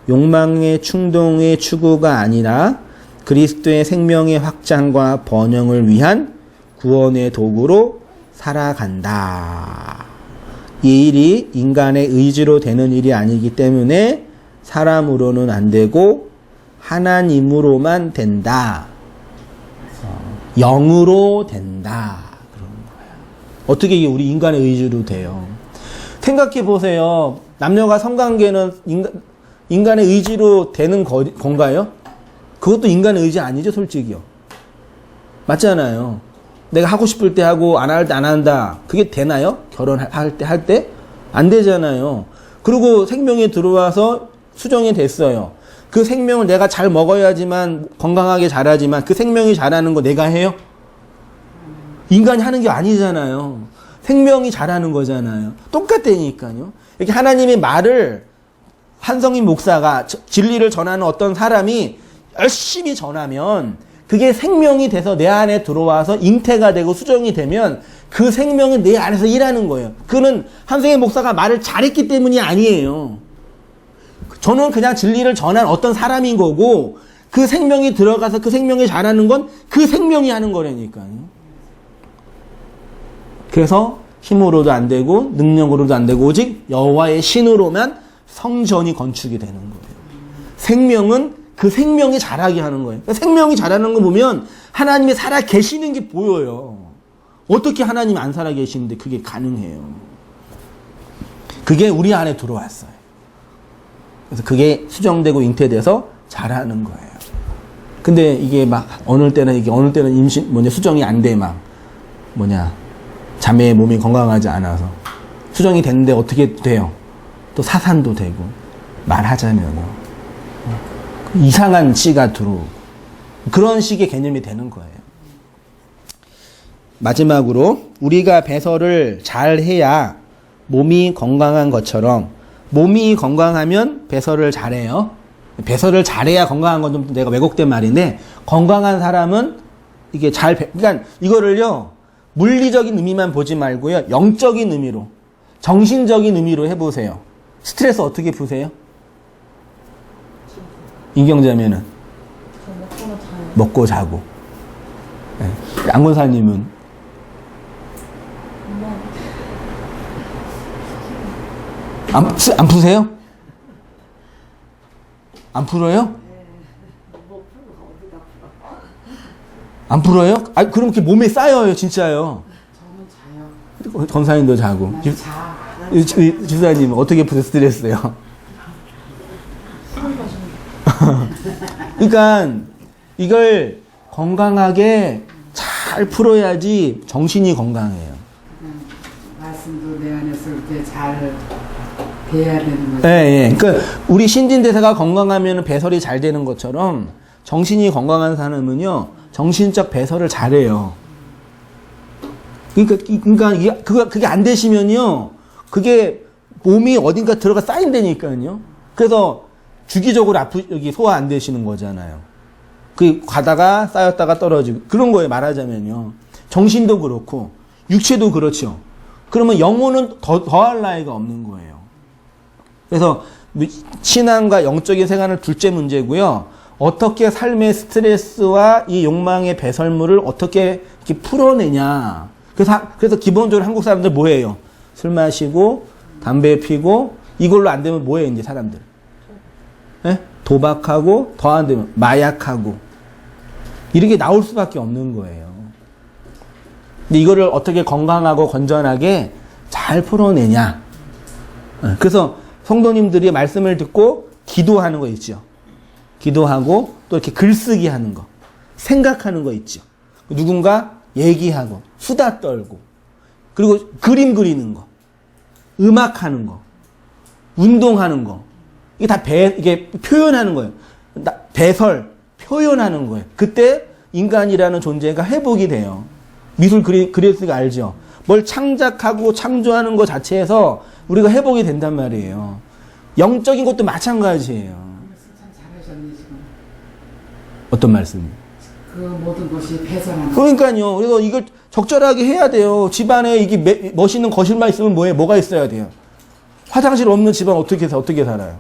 욕망의 충동의 추구가 아니라 그리스도의 생명의 확장과 번영을 위한 구원의 도구로 살아간다. 이 일이 인간의 의지로 되는 일이 아니기 때문에 사람으로는 안 되고 하나님으로만 된다. 영으로 된다. 그런 거예요. 어떻게 이게 우리 인간의 의지로 돼요? 생각해 보세요. 남녀가 성관계는 인간의 의지로 되는 건가요? 그것도 인간의 의지 아니죠, 솔직히요. 맞잖아요. 내가 하고 싶을 때 하고 안 할 때 안 한다. 그게 되나요? 결혼할 때? 안 되잖아요. 그리고 생명이 들어와서 수정이 됐어요. 그 생명을 내가 잘 먹어야지만 건강하게 자라지만 그 생명이 자라는 거 내가 해요? 인간이 하는 게 아니잖아요. 생명이 자라는 거잖아요. 똑같다니까요. 이렇게 하나님의 말을 한성인 목사가 진리를 전하는 어떤 사람이 열심히 전하면 그게 생명이 돼서 내 안에 들어와서 잉태가 되고 수정이 되면 그 생명이 내 안에서 일하는 거예요. 그는 한성인 목사가 말을 잘했기 때문이 아니에요. 저는 그냥 진리를 전한 어떤 사람인 거고 그 생명이 들어가서 그 생명이 자라는 건 그 생명이 하는 거라니까요. 그래서 힘으로도 안 되고 능력으로도 안 되고 오직 여호와의 신으로만 성전이 건축이 되는 거예요. 생명은 그 생명이 자라게 하는 거예요. 그러니까 생명이 자라는 거 보면 하나님이 살아 계시는 게 보여요. 어떻게 하나님이 안 살아 계시는데 그게 가능해요. 그게 우리 안에 들어왔어요. 그래서 그게 수정되고 잉태돼서 자라는 거예요. 근데 이게 막 어느 때는 임신 수정이 안 돼 막 자매의 몸이 건강하지 않아서 수정이 됐는데 어떻게 돼요? 또 사산도 되고 말하자면요. 이상한 씨가 들어오고 그런 식의 개념이 되는 거예요. 마지막으로 우리가 배설을 잘 해야 몸이 건강한 것처럼 몸이 건강하면 배설을 잘해요. 배설을 잘해야 건강한 건 좀 내가 왜곡된 말인데 건강한 사람은 이게 그러니까 이거를요 물리적인 의미만 보지 말고요 영적인 의미로 정신적인 의미로 해보세요. 스트레스 어떻게 푸세요? 이경자매는 먹고 자고. 네. 양권사님은 안 푸세요? 안 풀어요? 안 풀어요? 아, 그럼 이렇게 몸에 쌓여요, 진짜요. 저는 자요. 권사님도 자고. 집사님 어떻게 푸세요, 스트레스요? 그러니까 이걸 건강하게 잘 풀어야지 정신이 건강해요. 말씀도 내 안에서 이렇게 잘 돼야 되는 거죠. 예, 예. 그러니까 우리 신진대사가 건강하면 배설이 잘 되는 것처럼 정신이 건강한 사람은요 정신적 배설을 잘해요. 그러니까 그게 안 되시면요 그게 몸이 어딘가 들어가 쌓인다니까요. 그래서 주기적으로 여기 소화 안 되시는 거잖아요. 그 가다가 쌓였다가 떨어지고 그런 거예요. 말하자면요. 정신도 그렇고 육체도 그렇죠. 그러면 영혼은 더할 나위가 없는 거예요. 그래서 신앙과 영적인 생활은 둘째 문제고요. 어떻게 삶의 스트레스와 이 욕망의 배설물을 어떻게 이렇게 풀어내냐. 그래서 기본적으로 한국 사람들 뭐예요? 술 마시고 담배 피고 이걸로 안 되면 뭐예요? 이제 사람들. 네? 도박하고 더 안 되면 마약하고 이렇게 나올 수밖에 없는 거예요. 근데 이거를 어떻게 건강하고 건전하게 잘 풀어내냐. 그래서 성도님들이 말씀을 듣고 기도하는 거 있죠. 기도하고 또 이렇게 글쓰기 하는 거, 생각하는 거 있죠. 누군가 얘기하고 수다 떨고 그리고 그림 그리는 거, 음악하는 거, 운동하는 거 이게 다 이게 표현하는 거예요. 배설, 표현하는 거예요. 그때 인간이라는 존재가 회복이 돼요. 미술 그리스가 알죠. 뭘 창작하고 창조하는 것 자체에서 우리가 회복이 된단 말이에요. 영적인 것도 마찬가지예요. 참 잘하셨네 지금. 어떤 말씀이요? 그 모든 것이 배설하는. 그러니까요. 그래서 이걸 적절하게 해야 돼요. 집안에 이게 멋있는 거실만 있으면 뭐예요? 뭐가 있어야 돼요? 화장실 없는 집안 어떻게 살아요?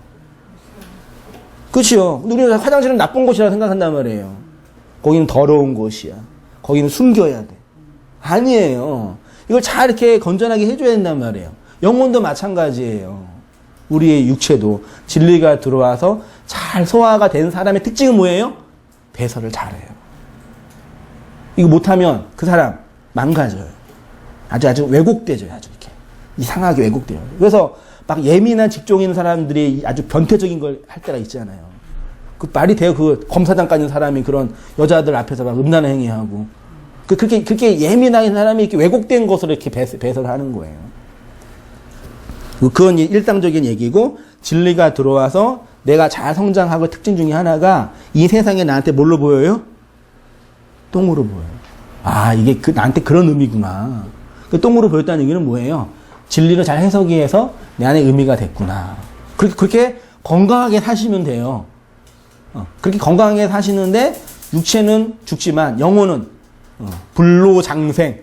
그렇죠. 우리는 화장실은 나쁜 곳이라 생각한단 말이에요. 거기는 더러운 곳이야. 거기는 숨겨야 돼. 아니에요. 이걸 잘 이렇게 건전하게 해줘야 된단 말이에요. 영혼도 마찬가지예요. 우리의 육체도 진리가 들어와서 잘 소화가 된 사람의 특징은 뭐예요? 배설을 잘해요. 이거 못하면 그 사람 망가져요. 아주 왜곡되죠. 아주 이렇게 이상하게 왜곡돼요. 그래서 막 예민한 직종인 사람들이 아주 변태적인 걸 할 때가 있잖아요. 그 말이 돼요. 그 검사장까지 사람이 그런 여자들 앞에서 막 음란한 행위하고 그렇게 예민한 사람이 이렇게 왜곡된 것으로 이렇게 배설하는 거예요. 그건 일상적인 얘기고 진리가 들어와서 내가 잘 성장하고 특징 중에 하나가 이 세상에 나한테 뭘로 보여요? 똥으로 보여요. 아, 이게 나한테 그런 의미구나. 그 똥으로 보였다는 얘기는 뭐예요? 진리를 잘 해석해서 내 안에 의미가 됐구나. 그렇게 건강하게 사시면 돼요. 그렇게 건강하게 사시는데 육체는 죽지만 영혼은 불로장생.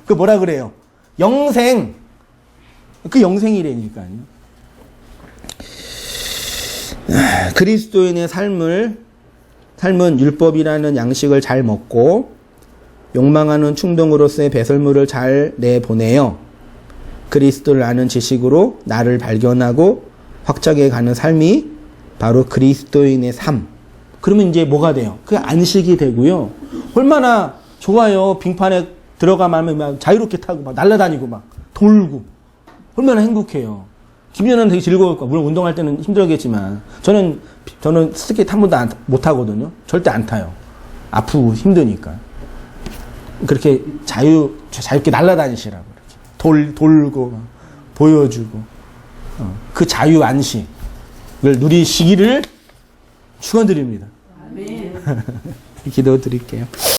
그 뭐라 그래요? 영생. 그 영생이라니까요. 그리스도인의 삶은 율법이라는 양식을 잘 먹고 욕망하는 충동으로서의 배설물을 잘 내보내요. 그리스도를 아는 지식으로 나를 발견하고 확장해 가는 삶이 바로 그리스도인의 삶. 그러면 이제 뭐가 돼요? 그게 안식이 되고요. 얼마나 좋아요. 빙판에 들어가면 막 자유롭게 타고 막 날아다니고 막 돌고 얼마나 행복해요. 김연아는 되게 즐거울 거야. 물론 운동할 때는 힘들겠지만 저는 스케이트 한 번도 못 타거든요. 절대 안 타요. 아프고 힘드니까. 그렇게 자유롭게 날아다니시라고 이렇게 돌고 막 보여주고 그 자유 안식을 누리시기를 축원드립니다. 아멘. 기도드릴게요.